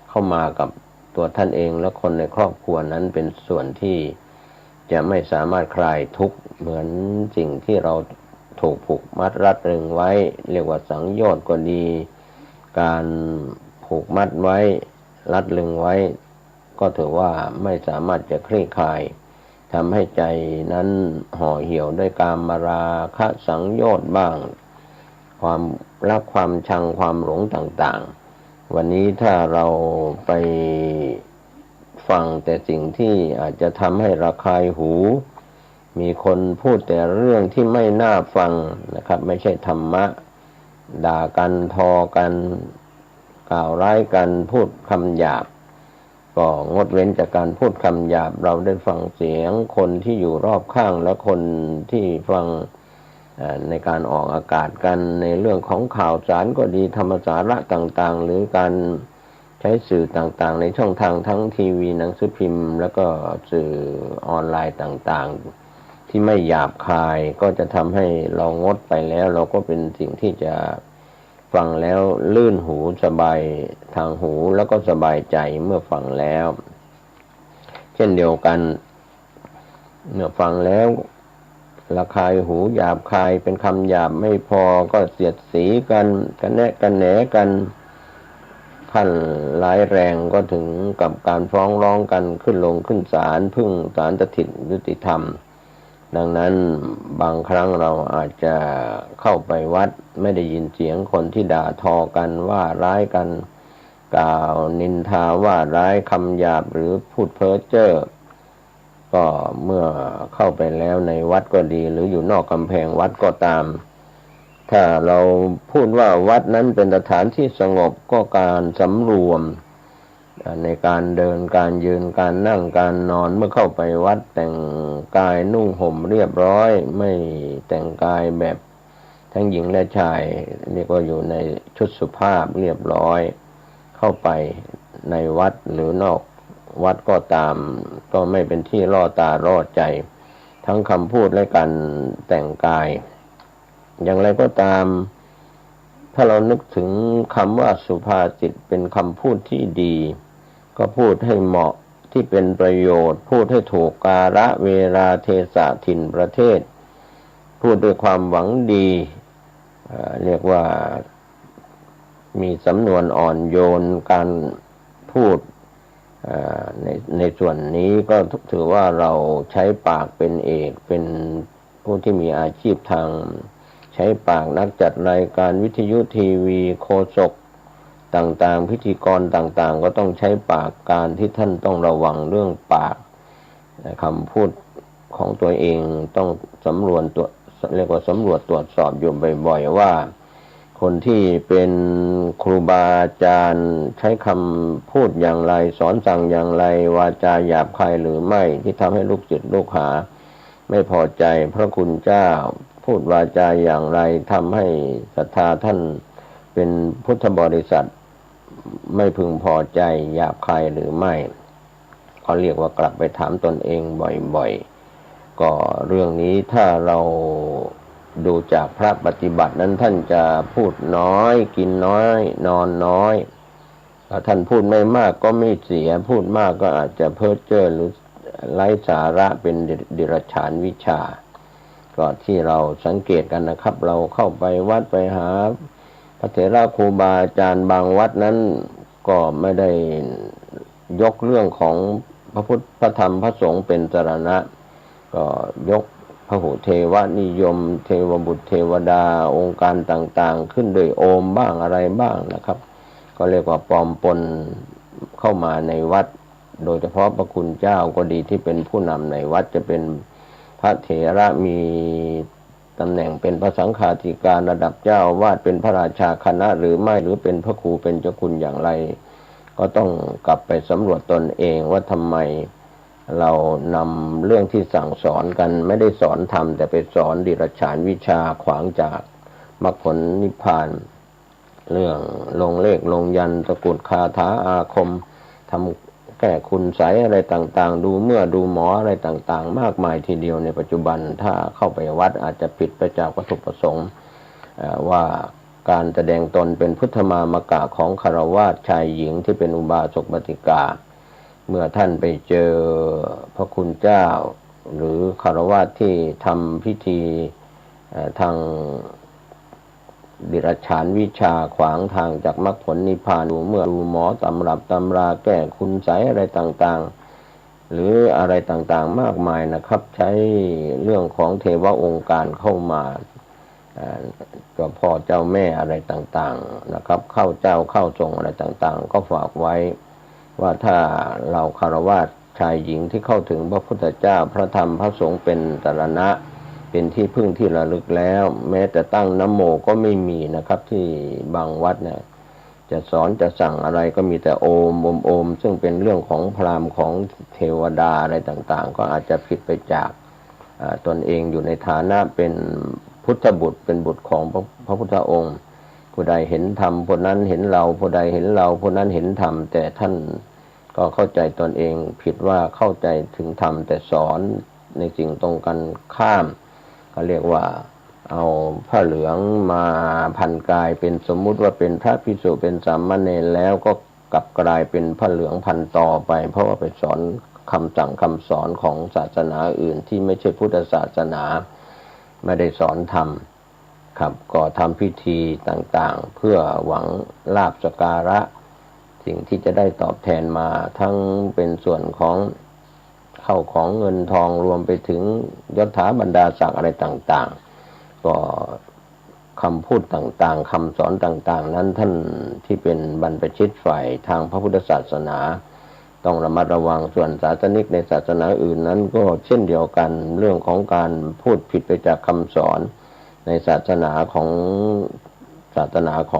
เข้ามากับตัวท่านเองและคนในครอบครัวนั้นเป็นส่วนที่จะไม่สามารถคลายทุกข์เหมือนสิ่งที่เราถูกผูกมัดรัดรึงไว้เรียกว่าสังโยชน์ก็ดีการผูกมัดไว้รัดรึงไว้ก็ถือว่าไม่สามารถจะคลี่คลายทำให้ใจนั้นห่อเหี่ยวด้วยกามราคะสังโยชน์บ้างความรักความชังความหลงต่างๆวันนี้ถ้าเราไปฟังแต่สิ่งที่อาจจะทำให้ระคายหูมีคนพูดแต่เรื่องที่ไม่น่าฟังนะครับไม่ใช่ธรรมะด่ากันทอกันกล่าวร้ายกันพูดคำหยาบก็งดเว้นจากการพูดคำหยาบเราได้ฟังเสียงคนที่อยู่รอบข้างและคนที่ฟังในการออกอากาศกันในเรื่องของข่าวสารก็ดีธรรมสาระต่างๆหรือการใช้สื่อต่างๆในช่องทางทั้งทีวีหนังสือพิมพ์แล้วก็สื่อออนไลน์ต่างๆที่ไม่หยาบคายก็จะทำให้เรางดไปแล้วเราก็เป็นสิ่งที่จะฟังแล้วลื่นหูสบายทางหูแล้วก็สบายใจเมื่อฟังแล้วเช่นเดียวกันเมื่อฟังแล้วระคายหูหยาบคายเป็นคำหยาบไม่พอก็เสียดสีกันกันแนะกันแหนกันขั้นร้ายแรงก็ถึงกับการฟ้องร้องกันขึ้นลงขึ้นศาลพึ่งศาลสถิตยุติธรรมดังนั้นบางครั้งเราอาจจะเข้าไปวัดไม่ได้ยินเสียงคนที่ด่าทอกันว่าร้ายกันกล่าวนินทาว่าร้ายคำหยาบหรือพูดเพ้อเจ้อก็เมื่อเข้าไปแล้วในวัดก็ดีหรืออยู่นอกกำแพงวัดก็ตามถ้าเราพูดว่าวัดนั้นเป็นสถานที่สงบก็การสำรวมในการเดินการยืนการนั่งการนอนเมื่อเข้าไปวัดแต่งกายนุ่งห่มเรียบร้อยไม่แต่งกายแบบ ทั้งหญิงและชายเรียกว่าอยู่ในชุดสุภาพเรียบร้อยเข้าไปในวัดหรือนอกวัดก็ตามก็ไม่เป็นที่ล่อตาล่อใจทั้งคำพูดและการแต่งกายอย่างไรก็ตามถ้าเรานึกถึงคำว่าสุภาษิตเป็นคำพูดที่ดีก็พูดให้เหมาะที่เป็นประโยชน์พูดให้ถูกกาลเวลาเทศะถิ่นประเทศพูดด้วยความหวังดีเรียกว่ามีสำนวนอ่อนโยนการพูดในส่วนนี้ก็ถือว่าเราใช้ปากเป็นเอกเป็นผู้ที่มีอาชีพทางใช้ปากนักจัดรายการวิทยุทีวีโฆษกต่างๆพิธีกรต่างๆก็ต้องใช้ปากการที่ท่านต้องระวังเรื่องปากคำพูดของตัวเองต้องสำรวจเรียกว่าสำรวจตรวจสอบอยู่บ่อยๆว่าคนที่เป็นครูบาอาจารย์ใช้คำพูดอย่างไรสอนสั่งอย่างไรวาจาหยาบคายหรือไม่ที่ทำให้ลูกศิษย์ลูกหาไม่พอใจพระคุณเจ้าพูดวาจาอย่างไรทำให้ศรัทธาท่านเป็นพุทธบริษัทไม่พึงพอใจหยาบคายหรือไม่ก็เรียกว่ากลับไปถามตนเองบ่อยๆก็เรื่องนี้ถ้าเราดูจากพระปฏิบัตินั้นท่านจะพูดน้อยกินน้อยนอนน้อยท่านพูดไม่มากก็ไม่เสียพูดมากก็อาจจะเพ้อเจ้อหรือไร้สาระเป็นดิรัจฉานวิชาก็ที่เราสังเกตกันนะครับเราเข้าไปวัดไปหาพระเถระครูบาอาจารย์บางวัดนั้นก็ไม่ได้ยกเรื่องของพระพุทธพระธรรมพระสงฆ์เป็นสรณะก็ยกพหุเทวนิยมเทวบุตรเทวดาองค์การต่างๆขึ้นโดยโอมบ้างอะไรบ้างนะครับก็เรียกว่าปลอมปนเข้ามาในวัดโดยเฉพาะพระคุณเจ้าก็ดีที่เป็นผู้นำในวัดจะเป็นพระเถระมีตำแหน่งเป็นพระสังฆาธิการระดับเจ้าวาดเป็นพระราชาคณะหรือไม่หรือเป็นพระครูเป็นเจ้าคุณอย่างไรก็ต้องกลับไปสำรวจตนเองว่าทำไมเรานำเรื่องที่สั่งสอนกันไม่ได้สอนธรรมแต่ไปสอนดิรัจฉานวิชาขวางจากมรรคผลนิพพานเรื่องลงเลขลงยันตะกรุดคาถาอาคมทำแก้คุณไสยอะไรต่างๆดูเมื่อดูหมออะไรต่างๆมากมายทีเดียวในปัจจุบันถ้าเข้าไปวัดอาจจะผิดไปจากวัตถุประสงค์ว่าการแสดงตนเป็นพุทธมามกะของฆราวาสชายหญิงที่เป็นอุบาสกบัติกาเมื่อท่านไปเจอพระคุณเจ้าหรือฆราวาสที่ทำพิธีทางดิรัจฉานวิชาขวางทางจากมรรคผลนิพพานเมื่อดูหมอตำรับตำราแก้คุณไสยอะไรต่างๆหรืออะไรต่างๆมากมายนะครับใช้เรื่องของเทวองค์การเข้ามาเจ้าพ่อเจ้าแม่อะไรต่างๆนะครับเข้าเจ้าเข้าทรงอะไรต่างๆก็ฝากไว้ว่าถ้าเราฆราวาสชายหญิงที่เข้าถึงพระพุทธเจ้าพระธรรมพระสงฆ์เป็นสรณะเป็นที่พึ่งที่ระลึกแล้วแม้แต่ตั้งนะโมก็ไม่มีนะครับที่บางวัดเนี่ยจะสอนจะสั่งอะไรก็มีแต่โอมโอมซึ่งเป็นเรื่องของพราหมณ์ของเทวดาอะไรต่างๆก็อาจจะผิดไปจากตนเองอยู่ในฐานะเป็นพุทธบุตรเป็นบุตรของพระพุทธองค์ผู้ใดเห็นธรรมผู้นั้นเห็นเราผู้ใดเห็นเราผู้นั้นเห็นธรรมแต่ท่านก็เข้าใจตนเองผิดว่าเข้าใจถึงธรรมแต่สอนในสิ่งตรงกันข้ามเขาเรียกว่าเอาผ้าเหลืองมาพันกายเป็นสมมุติว่าเป็นพระภิกษุเป็นสามเณรแล้วก็กลับกลายเป็นผ้าเหลืองพันต่อไปเพราะว่าไปสอนคำสั่งคำสอนของศาสนาอื่นที่ไม่ใช่พุทธศาสนาไม่ได้สอนธรรมครับก็ทำพิธีต่างๆเพื่อหวังลาภสักการะสิ่งที่จะได้ตอบแทนมาทั้งเป็นส่วนของเข้าของเงินทองรวมไปถึงยศถาบรรดาศักดิ์อะไรต่างๆก็คำพูดต่างๆคำสอนต่างๆนั้นท่านที่เป็นบรรพชิตฝ่ายทางพระพุทธศาสนาต้องระมัดระวังส่วนศาสนิกในศาสนาอื่นนั้นก็เช่นเดียวกันเรื่องของการพูดผิดไปจากคำสอนในศาสนาขอ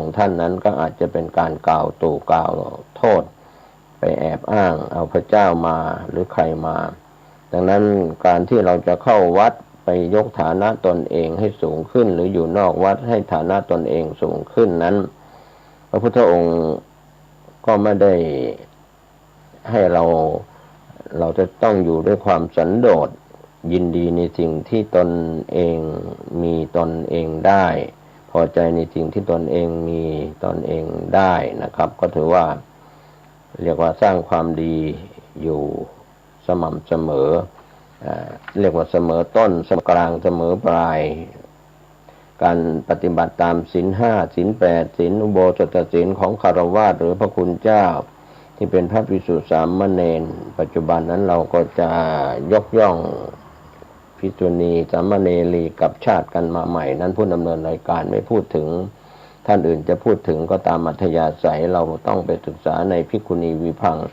งท่านนั้นก็อาจจะเป็นการกล่าวตู่กล่าวโทษไปแอบอ้างเอาพระเจ้ามาหรือใครมาดังนั้นการที่เราจะเข้าวัด ไปยกฐานะตนเองให้สูงขึ้นหรืออยู่นอกวัดให้ฐานะตนเองสูงขึ้นนั้นพระพุทธองค์ก็ไม่ได้ให้เราจะต้องอยู่ด้วยความสันโดษยินดีในสิ่งที่ตนเองมีตนเองได้พอใจในสิ่งที่ตนเองมีตนเองได้นะครับก็ถือว่าเรียกว่าสร้างความดีอยู่สม่ำเสมอเรียกว่าเสมอต้นเสมอกลางเสมอปลายการปฏิบัติตามศีล 5 ศีล 8 ศีลอุโบสถศีลของฆราวาสหรือพระคุณเจ้าที่เป็นพระภิกษุสามเณรปัจจุบันนั้นเราก็จะยกย่องภิกษุณีสามเณรีกับชาติกันมาใหม่นั้นผู้ดำเนินรายการไม่พูดถึงท่านอื่นจะพูดถึงก็ตามอัธยาศัยเราต้องไปศึกษาในภิกขุณีวิภังค์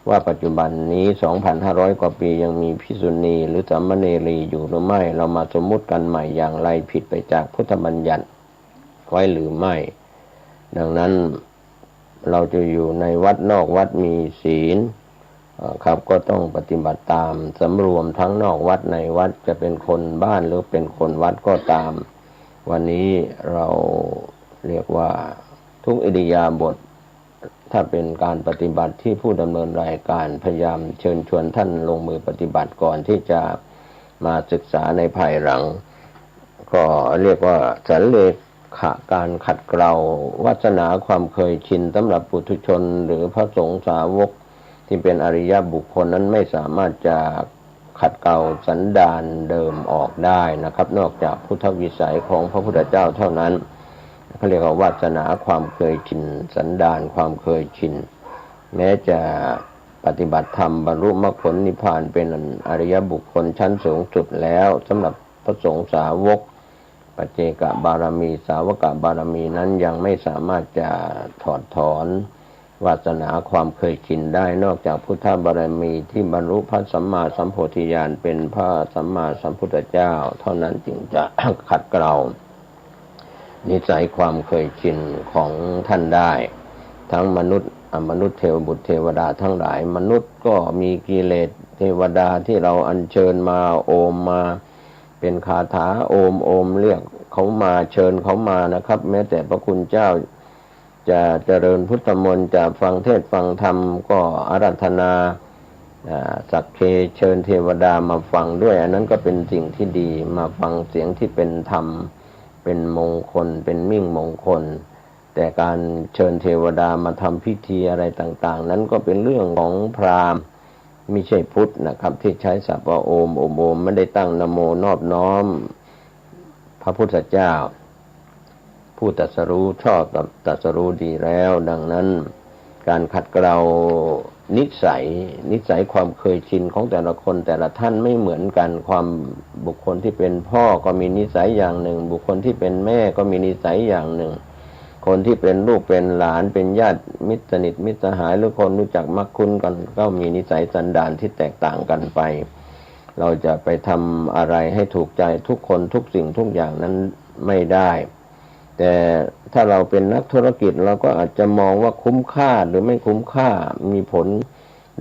ว่าปัจจุบันนี้ 2,500 กว่าปียังมีภิกษุณีหรือสามเณรีอยู่หรือไม่เรามาสมมุติกันใหม่อย่างไรผิดไปจากพุทธบัญญัติไว้หรือไม่ดังนั้นเราจะอยู่ในวัดนอกวัดมีศีลครับก็ต้องปฏิบัติตามสำรวมทั้งนอกวัดในวัดจะเป็นคนบ้านหรือเป็นคนวัดก็ตามวันนี้เราเรียกว่าทุกอิริยาบถถ้าเป็นการปฏิบัติที่ผู้ดำเนินรายการพยายามเชิญชวนท่านลงมือปฏิบัติก่อนที่จะมาศึกษาในภายหลังก็เรียกว่าสันเลขะการขัดเกลาวาสนาความเคยชินสำหรับปุถุชนหรือพระสงฆ์สาวกที่เป็นอริยบุคคลนั้นไม่สามารถจะขัดเกลาสันดานเดิมออกได้นะครับนอกจากพุทธวิสัยของพระพุทธเจ้าเท่านั้นเขาเรียกว่าวาสนาความเคยชินสันดานความเคยชินแม้จะปฏิบัติธรรมบรรลุมรรคผลนิพพานเป็นอริยบุคคลชั้นสูงสุดแล้วสำหรับพระสงฆ์สาวกปัจเจกบารมีสาวกบารมีนั้นยังไม่สามารถจะถอดถอนวาสนาความเคยชินได้นอกจากพุทธบารมีที่บรรลุพระสัมมาสัมโพธิญาณเป็นพระสัมมาสัมพุทธเจ้าเท่านั้นจึงจะ ขัดเกลานิสัยความเคยชินของท่านได้ทั้งมนุษย์อมนุษย์เทวบุตรเทวดาทั้งหลายมนุษย์ก็มีกิเลสเทวดาที่เราอัญเชิญมาโอมมาเป็นคาถาโอมเรียกเขามาเชิญเขามานะครับแม้แต่พระคุณเจ้าจะเจริญพุทธมนต์จะฟังเทศน์ฟังธรรมก็อาราธนาสักเคเชิญเทวดามาฟังด้วยอันนั้นก็เป็นสิ่งที่ดีมาฟังเสียงที่เป็นธรรมเป็นมงคลเป็นมิ่งมงคลแต่การเชิญเทวดามาทำพิธีอะไรต่างๆนั้นก็เป็นเรื่องของพราหมณ์ไม่ใช่พุทธนะครับที่ใช้ศัพท์ว่าโอมไม่ได้ตั้งนะโมนอบน้อมพระพุทธเจ้าผู้ตรัสรู้ชอบกับตรัสรู้ดีแล้วดังนั้นการขัดเกลานิสัยความเคยชินของแต่ละคนแต่ละท่านไม่เหมือนกันความบุคคลที่เป็นพ่อก็มีนิสัยอย่างหนึ่งบุคคลที่เป็นแม่ก็มีนิสัยอย่างหนึ่งคนที่เป็นลูกเป็นหลานเป็นญาติมิตรสนิทมิตรสหายหรือคนรู้จักมักคุ้นกันก็มีนิสัยสันดานที่แตกต่างกันไปเราจะไปทำอะไรให้ถูกใจทุกคนทุกสิ่งทุกอย่างนั้นไม่ได้แต่ถ้าเราเป็นนักธุรกิจเราก็อาจจะมองว่าคุ้มค่าหรือไม่คุ้มค่ามีผล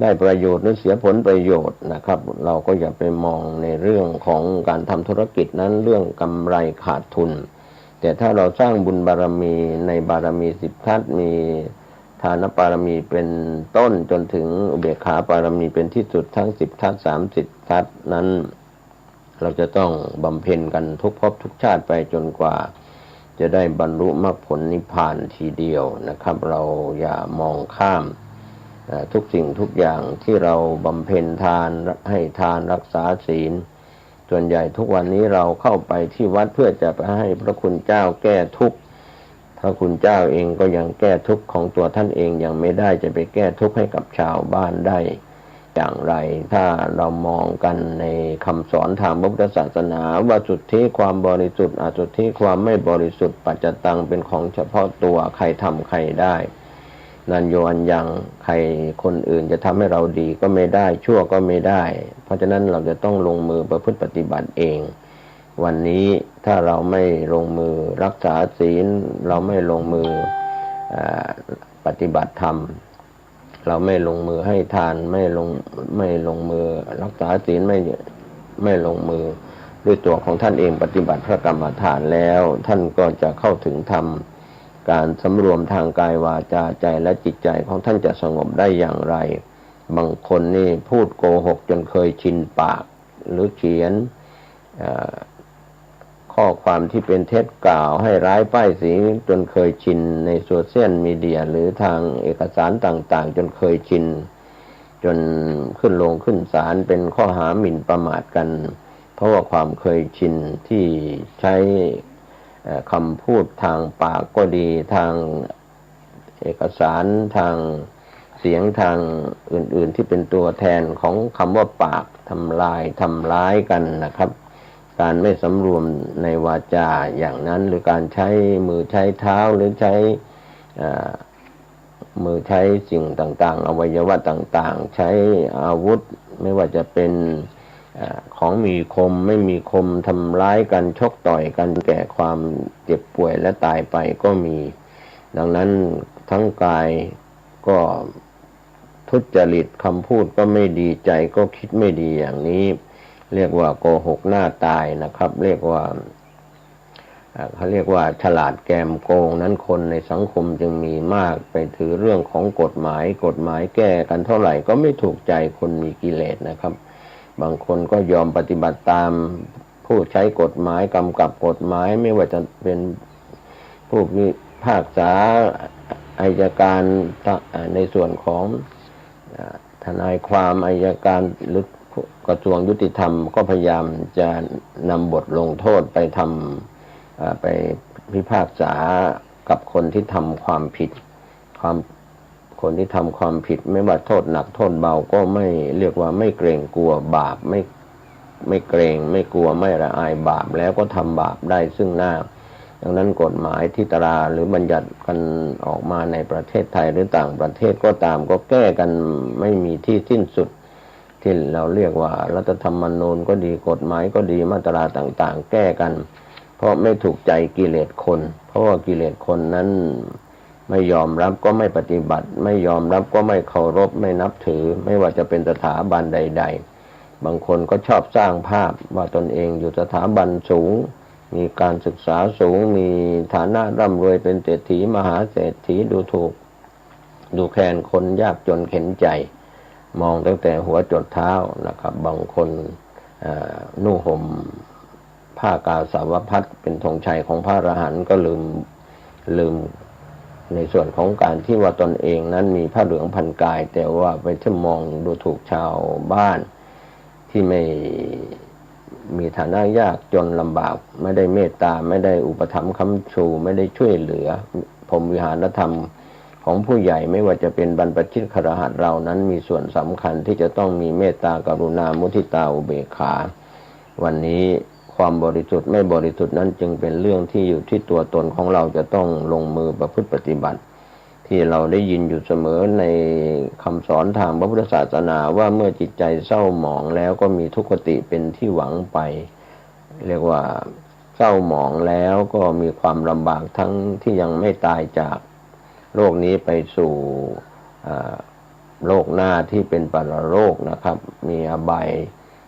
ได้ประโยชน์หรือเสียผลประโยชน์นะครับเราก็อย่าไปมองในเรื่องของการทำธุรกิจนั้นเรื่องกำไรขาดทุนแต่ถ้าเราสร้างบุญบารมีในบารมี10ทัศมีทานบารมีเป็นต้นจนถึงอุเบกขาบารมีเป็นที่สุดทั้ง10ทัศ30ทัศนั้นเราจะต้องบำเพ็ญกันทุกภพทุกชาติไปจนกว่าจะได้บรรลุมรรคผลนิพพานทีเดียวนะครับเราอย่ามองข้ามทุกสิ่งทุกอย่างที่เราบำเพ็ญทานให้ทานรักษาศีลส่วนใหญ่ทุกวันนี้เราเข้าไปที่วัดเพื่อจะไปให้พระคุณเจ้าแก้ทุกข์พระคุณเจ้าเองก็ยังแก้ทุกข์ของตัวท่านเองยังไม่ได้จะไปแก้ทุกข์ให้กับชาวบ้านได้อย่างไรถ้าเรามองกันในคำสอนทางพระพุทธศาสนาว่าสุทธิความบริสุทธิ์อสุทธิความไม่บริสุทธิ์ปัจจตังเป็นของเฉพาะตัวใครทำใครได้นันโยอันยังใครคนอื่นจะทำให้เราดีก็ไม่ได้ชั่วก็ไม่ได้เพราะฉะนั้นเราจะต้องลงมือประพฤติปฏิบัติเองวันนี้ถ้าเราไม่ลงมือรักษาศีลเราไม่ลงมือปฏิบัติธรรมเราไม่ลงมือให้ทานไม่ลงมือรักษาศีลไม่ลงมือ ด้วยตัวของท่านเองปฏิบัติพระกรรมฐานแล้วท่านก็จะเข้าถึงธรรมการสำรวมทางกายวาจาใจและจิตใจของท่านจะสงบได้อย่างไรบางคนนี่พูดโกหกจนเคยชินปากหรือเขียนข้อความที่เป็นเท็จกล่าวให้ร้ายป้ายสีจนเคยชินในโซเชียลมีเดียหรือทางเอกสารต่างๆจนเคยชินจนขึ้นศาลเป็นข้อหาหมิ่นประมาทกันเพราะว่าความเคยชินที่ใช้คำพูดทางปากก็ดีทางเอกสารทางเสียงทางอื่นๆที่เป็นตัวแทนของคำว่าปากทำร้ายกันนะครับการไม่สำรวมในวาจาอย่างนั้นหรือการใช้มือใช้เท้าหรือใช้มือใช้สิ่งต่างๆอวัยวะต่างๆใช้อาวุธไม่ว่าจะเป็นของมีคมไม่มีคมทำร้ายกันชกต่อยกันแก่ความเจ็บป่วยและตายไปก็มีดังนั้นทั้งกายก็ทุจริตคำพูดก็ไม่ดีใจก็คิดไม่ดีอย่างนี้เรียกว่าโกหกหน้าตายนะครับเรียกว่าเขาเรียกว่าฉลาดแกมโกงนั้นคนในสังคมจึงมีมากไปถือเรื่องของกฎหมายแก้กันเท่าไหร่ก็ไม่ถูกใจคนมีกิเลสนะครับบางคนก็ยอมปฏิบัติตามผู้ใช้กฎหมายกำกับกฎหมายไม่ว่าจะเป็นผู้พิพากษาอัยการในส่วนของทนายความอัยการหรือกระทรวงยุติธรรมก็พยายามจะนำบทลงโทษไปไปพิพากษากับคนที่ทำความผิดคนที่ทำความผิดไม่ว่าโทษหนักโทษเบาก็ไม่เรียกว่าไม่เกรงกลัวบาปไม่เกรงไม่กลัวไม่ละอายบาปแล้วก็ทำบาปได้ซึ่งหน้าดังนั้นกฎหมายที่ตราหรือบัญญัติกันออกมาในประเทศไทยหรือต่างประเทศก็ตามก็แก้กันไม่มีที่สิ้นสุดที่เราเรียกว่ารัฐธรรมนูญก็ดีกฎหมายก็ดีมาตราต่างๆแก้กันเพราะไม่ถูกใจกิเลสคนเพราะว่ากิเลสคนนั้นไม่ยอมรับก็ไม่ปฏิบัติไม่ยอมรับก็ไม่เคารพไม่นับถือไม่ว่าจะเป็นสถาบันใดๆบางคนก็ชอบสร้างภาพว่าตนเองอยู่สถาบันสูงมีการศึกษาสูงมีฐานะร่ำรวยเป็นเศรษฐีมหาเศรษฐีดูถูกดูแคลนคนยากจนเข็ญใจมองตั้งแต่หัวจรดเท้านะครับบางคนนุ่งห่มผ้ากาสาวพัสเป็นธงชัยของพระอรหันต์ก็ลืมในส่วนของการที่ว่าตนเองนั้นมีผ้าเหลืองพันกายแต่ว่าไปที่มองดูถูกชาวบ้านที่ไม่มีฐานะยากจนลำบากไม่ได้เมตตาไม่ได้อุปถัมภ์ค้ำชูไม่ได้ช่วยเหลือพรหมวิหารธรรมของผู้ใหญ่ไม่ว่าจะเป็นบรรพชิตคฤหัสถ์เรานั้นมีส่วนสำคัญที่จะต้องมีเมตตากรุณามุทิตาอุเบกขาวันนี้ความบริสุทธิ์ไม่บริสุทธิ์นั้นจึงเป็นเรื่องที่อยู่ที่ตัวตนของเราจะต้องลงมือประพฤติปฏิบัติที่เราได้ยินอยู่เสมอในคำสอนทางพระพุทธศาสนาว่าเมื่อจิตใจเศร้าหมองแล้วก็มีทุกขติเป็นที่หวังไปเรียกว่าเศร้าหมองแล้วก็มีความลำบากทั้งที่ยังไม่ตายจากโลกนี้ไปสู่โลกหน้าที่เป็นปรโลกนะครับมีอบาย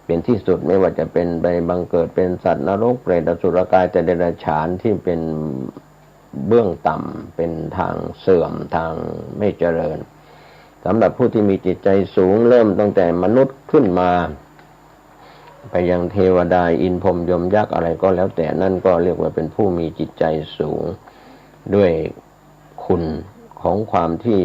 เป็นที่สุดไม่ว่าจะเป็นไปบังเกิดเป็นสัตว์นรกเปรตอสุรกายแต่เดรัจฉานที่เป็นเบื้องต่ำเป็นทางเสื่อมทางไม่เจริญสำหรับผู้ที่มีจิตใจสูงเริ่มตั้งแต่มนุษย์ขึ้นมาไปยังเทวดาอินพรหมยมยักษ์อะไรก็แล้วแต่นั่นก็เรียกว่าเป็นผู้มีจิตใจสูงด้วยคุณของความที่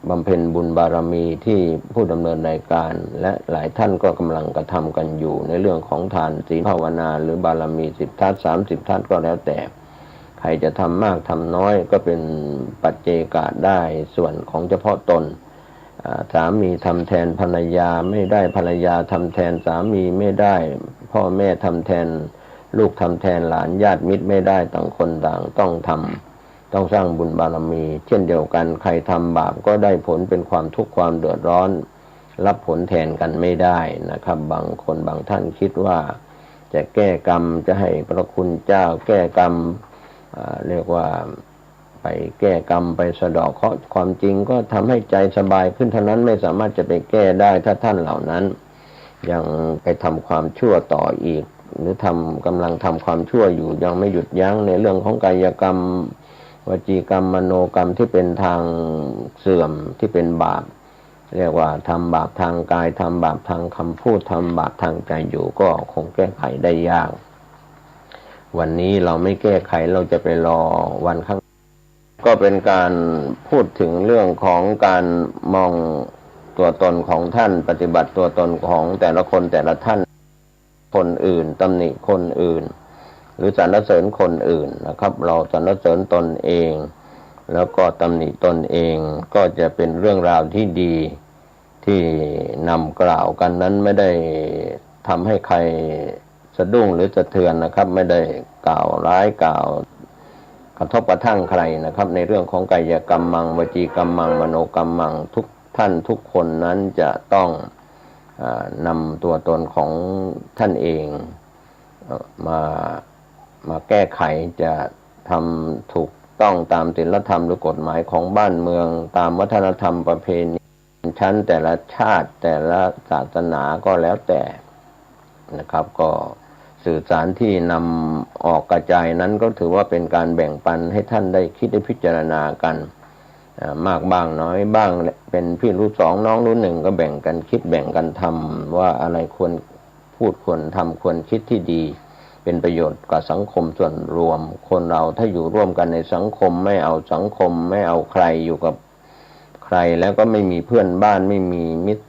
บำเพ็ญบุญบารมีที่ผู้ดำเนินรายการและหลายท่านก็กำลังกระทำกันอยู่ในเรื่องของทานศีลภาวนาหรือบารมี10 ทัศน์30 ทัศน์ก็แล้วแต่ใครจะทำมากทำน้อยก็เป็นปัจเจกะได้ส่วนของเฉพาะตนสามีทำแทนภรรยาไม่ได้ภรรยาทำแทนสามีไม่ได้พ่อแม่ทำแทนลูกทำแทนหลานญาติมิตรไม่ได้ต่างคนต่างต้องสร้างบุญบารมีเช่นเดียวกันใครทำบาปก็ได้ผลเป็นความทุกข์ความเดือดร้อนรับผลแทนกันไม่ได้นะครับบางคนบางท่านคิดว่าจะแก้กรรมจะให้พระคุณเจ้าแก้กรรมเรียกว่าไปแก้กรรมไปสะเดาะเคราะห์ความจริงก็ทำให้ใจสบายขึ้นเท่านั้นไม่สามารถจะไปแก้ได้ถ้าท่านเหล่านั้นยังไปทำความชั่วต่ออีก หรือกำลังทำความชั่วอยู่ยังไม่หยุดยั้งในเรื่องของกายกรรมวจีกรรมมโนกรรมที่เป็นทางเสื่อมที่เป็นบาปเรียกว่าทำบาปทางกายทำบาปทางคำพูดทำบาปทางใจอยู่ก็คงแก้ไขได้ยากวันนี้เราไม่แก้ไขเราจะไปรอวันข้างก็เป็นการพูดถึงเรื่องของการมองตัวตนของท่านปฏิบัติตัวตนของแต่ละคนแต่ละท่านคนอื่นตำหนิคนอื่นหรือสรรเสริญคนอื่นนะครับเราสรรเสริญตนเองแล้วก็ตำหนิตนเองก็จะเป็นเรื่องราวที่ดีที่นำกล่าวกันนั้นไม่ได้ทำให้ใครสะดุ้งหรือสะเทือนนะครับไม่ได้กล่าวร้ายกล่าวกระทบกระทั่งใครนะครับในเรื่องของกายกรรมมังวจีกรรมมังมโนกรรมมังทุกท่านทุกคนนั้นจะต้องนำตัวตนของท่านเองมาแก้ไขจะทำถูกต้องตามศีลธรรมหรือกฎหมายของบ้านเมืองตามวัฒนธรรมประเพณีชั้นแต่ละชาติแต่ละศาสนาก็แล้วแต่นะครับก็สื่อสารที่นำออกกระจายนั้นก็ถือว่าเป็นการแบ่งปันให้ท่านได้คิดได้พิจารณากันมากบ้างน้อยบ้างเป็นพี่รู้สองน้องรู้หนึ่งก็แบ่งกันคิดแบ่งกันทำว่าอะไรควรพูดควรทำควรคิดที่ดีเป็นประโยชน์กับสังคมส่วนรวมคนเราถ้าอยู่ร่วมกันในสังคมไม่เอาสังคมไม่เอาใครอยู่กับใครแล้วก็ไม่มีเพื่อนบ้านไม่มีมิตร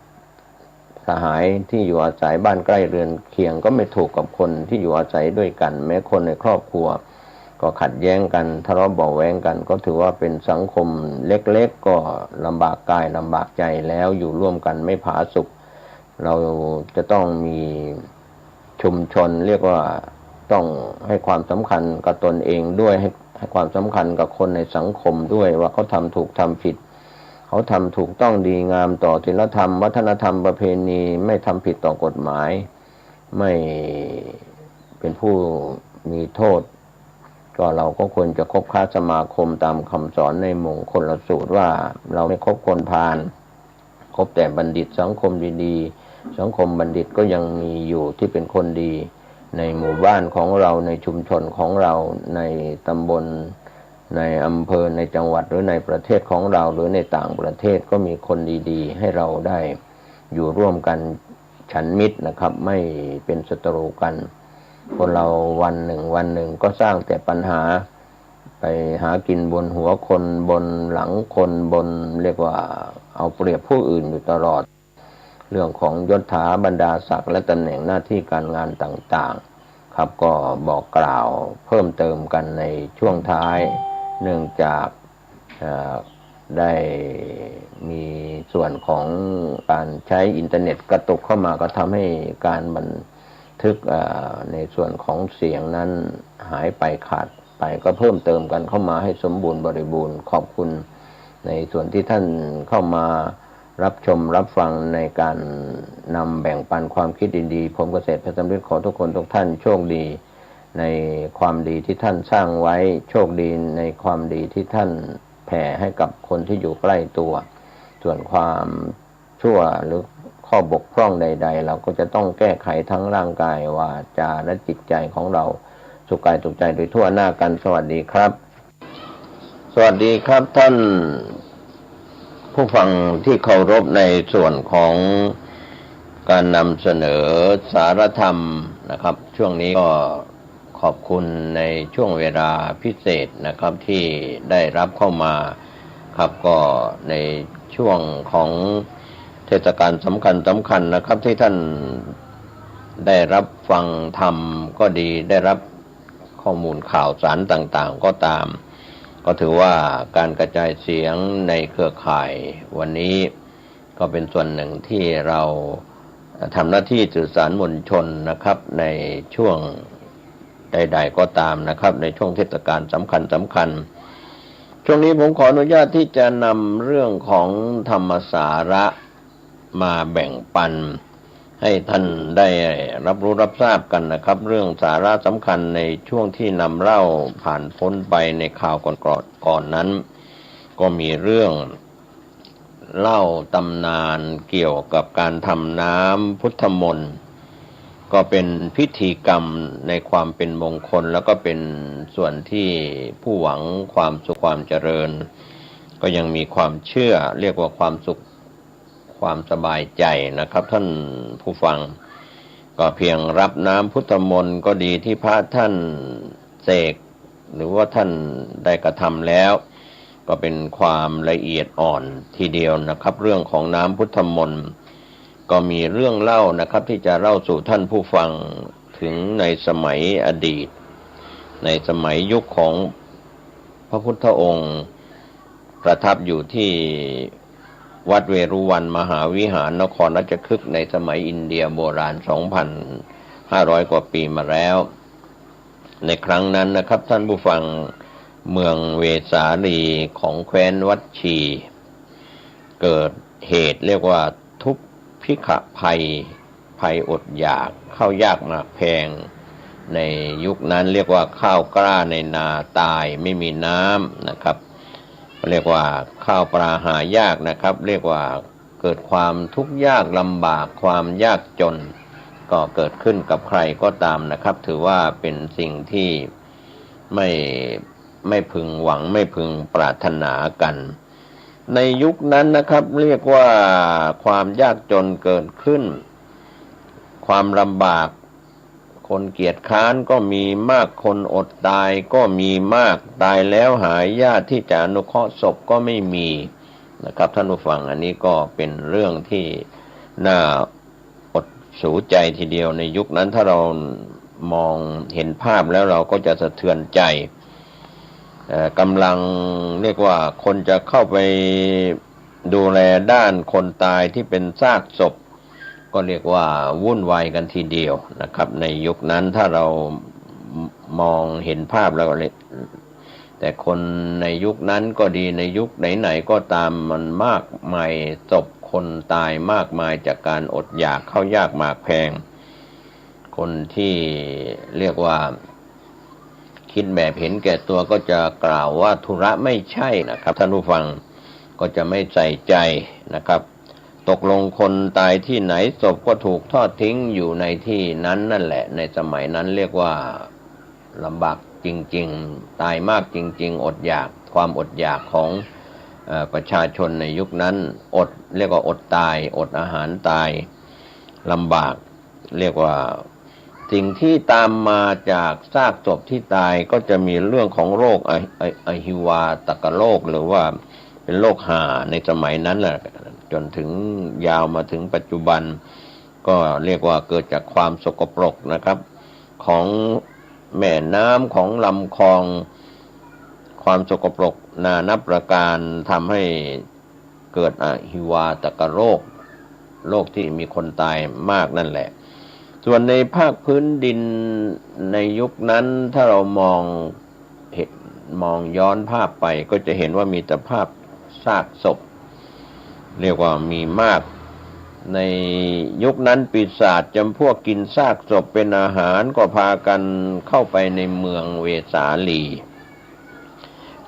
สหายที่อยู่อาศัยบ้านใกล้เรือนเคียงก็ไม่ถูกกับคนที่อยู่อาศัยด้วยกันแม้คนในครอบครัวก็ขัดแย้งกันทะเลาะเบาะแว้งกันก็ถือว่าเป็นสังคมเล็กๆก็ลำบากกายลำบากใจแล้วอยู่ร่วมกันไม่ผาสุกเราจะต้องมีชุมชนเรียกว่าต้องให้ความสำคัญกับตนเองด้วยให้ความสำคัญกับคนในสังคมด้วยว่าเขาทำถูกทำผิดเขาทำถูกต้องดีงามต่อศีลธรรมวัฒนธรรมประเพณีไม่ทำผิดต่อกฎหมายไม่เป็นผู้มีโทษก็เราก็ควรจะคบค้าสมาคมตามคำสอนในมงคลสูตรว่าเราไม่คบคนพาลคบแต่บัณฑิตสังคมดีๆสังคมบัณฑิตก็ยังมีอยู่ที่เป็นคนดีในหมู่บ้านของเราในชุมชนของเราในตำบลในอำเภอในจังหวัดหรือในประเทศของเราหรือในต่างประเทศก็มีคนดีๆให้เราได้อยู่ร่วมกันฉันมิตรนะครับไม่เป็นศัตรูกันคนเราวันหนึ่งก็สร้างแต่ปัญหาไปหากินบนหัวคนบนหลังคนบนเรียกว่าเอาเปรียบผู้อื่นอยู่ตลอดเรื่องของยศถาบรรดาศักดิ์และตำแหน่งหน้าที่การงานต่างๆครับก็บอกกล่าวเพิ่มเติมกันในช่วงท้ายเนื่องจากได้มีส่วนของการใช้อินเทอร์เน็ตกระตุกเข้ามาก็ทำให้การบันทึกในส่วนของเสียงนั้นหายไปขาดไปก็เพิ่มเติมกันเข้ามาให้สมบูรณ์บริบูรณ์ขอบคุณในส่วนที่ท่านเข้ามารับชมรับฟังในการนำแบ่งปันความคิดดีๆผมเกษตรเพชรสำริดขอทุกคนทุกท่านโชคดีในความดีที่ท่านสร้างไว้โชคดีในความดีที่ท่านแผ่ให้กับคนที่อยู่ใกล้ตัวส่วนความชั่วหรือข้อบกพร่องใดๆเราก็จะต้องแก้ไขทั้งร่างกายวาจาและจิตใจของเราสุขกายสุขใจโดยทั่วหน้ากันสวัสดีครับสวัสดีครับท่านผู้ฟังที่เคารพในส่วนของการนำเสนอสารธรรมนะครับช่วงนี้ก็ขอบคุณในช่วงเวลาพิเศษนะครับที่ได้รับเข้ามาครับก็ในช่วงของเทศกาลสำคัญนะครับที่ท่านได้รับฟังธรรมก็ดีได้รับข้อมูลข่าวสารต่างๆก็ตามก็ถือว่าการกระจายเสียงในเครือข่ายวันนี้ก็เป็นส่วนหนึ่งที่เราทำหน้าที่สื่อสารมวลชนนะครับในช่วงใดๆก็ตามนะครับในช่วงเทศกาลสำคัญช่วงนี้ผมขออนุญาตที่จะนำเรื่องของธรรมสาระมาแบ่งปันให้ท่านได้รับรู้รับทราบกันนะครับเรื่องสาระสำคัญในช่วงที่นำเล่าผ่านพ้นไปในข่าวก่อนนั้นก็มีเรื่องเล่าตำนานเกี่ยวกับการทำน้ำพุทธมนต์ ก็เป็นพิธีกรรมในความเป็นมงคลแล้วก็เป็นส่วนที่ผู้หวังความสุขความเจริญก็ยังมีความเชื่อเรียกว่าความสุขความสบายใจนะครับท่านผู้ฟังก็เพียงรับน้ำพุทธมนต์ก็ดีที่พระท่านเสกหรือว่าท่านได้กระทำแล้วก็เป็นความละเอียดอ่อนทีเดียวนะครับเรื่องของน้ำพุทธมนต์ก็มีเรื่องเล่านะครับที่จะเล่าสู่ท่านผู้ฟังถึงในสมัยอดีตในสมัยยุคของพระพุทธองค์ประทับอยู่ที่วัดเวรุวันมหาวิหารนครราชคฤห์ในสมัยอินเดียโบราณ 2,500 กว่าปีมาแล้วในครั้งนั้นนะครับท่านผู้ฟังเมืองเวสาลีของแคว้นวัดชีเกิดเหตุเรียกว่าทุพพิฆภัยอดอยากข้าวยากหมากแพงในยุคนั้นเรียกว่าข้าวกล้าในนาตายไม่มีน้ำนะครับเรียกว่าข้าวปลาหายากนะครับเรียกว่าเกิดความทุกข์ยากลำบากความยากจนก็เกิดขึ้นกับใครก็ตามนะครับถือว่าเป็นสิ่งที่ไม่พึงหวังไม่พึงปรารถนากันในยุคนั้นนะครับเรียกว่าความยากจนเกิดขึ้นความลำบากคนเกียจคร้านก็มีมากคนอดตายก็มีมากตายแล้วหาญาติที่จะอนุเคราะห์ศพก็ไม่มีนะครับท่านผู้ฟังอันนี้ก็เป็นเรื่องที่น่าอดสูใจทีเดียวในยุคนั้นถ้าเรามองเห็นภาพแล้วเราก็จะสะเทือนใจกำลังเรียกว่าคนจะเข้าไปดูแลด้านคนตายที่เป็นซากศพก็เรียกว่าวุ่นวายกันทีเดียวนะครับในยุคนั้นถ้าเรามองเห็นภาพแล้วก็เลยแต่คนในยุคนั้นก็ดีในยุคไหนๆก็ตามมันมากมายศพคนตายมากมายจากการอดอยากข้าวยากหมากแพงคนที่เรียกว่าคิดแบบเห็นแก่ตัวก็จะกล่าวว่าธุระไม่ใช่นะครับท่านผู้ฟังก็จะไม่ใส่ใจนะครับตกลงคนตายที่ไหนศพก็ถูกทอดทิ้งอยู่ในที่นั้นนั่นแหละในสมัยนั้นเรียกว่าลำบากจริงๆตายมากจริงๆอดอยากความอดอยากของประชาชนในยุคนั้นเรียกว่าอดตายอดอาหารตายลำบากเรียกว่าสิ่งที่ตามมาจากซากศพที่ตายก็จะมีเรื่องของโรคอหิวาตกโรคหรือว่าเป็นโรคห่าในสมัยนั้นแหละจนถึงยาวมาถึงปัจจุบันก็เรียกว่าเกิดจากความสกปรกนะครับของแม่น้ำของลำคลองความสกปรกนานับประการทำให้เกิดอหิวาตกโรคที่มีคนตายมากนั่นแหละส่วนในภาคพื้นดินในยุคนั้นถ้าเรามองย้อนภาพไปก็จะเห็นว่ามีแต่ภาพซากศพเรียกว่ามีมากในยุคนั้นปีศาจจำพวกกินซากศพเป็นอาหารก็พากันเข้าไปในเมืองเวสาลี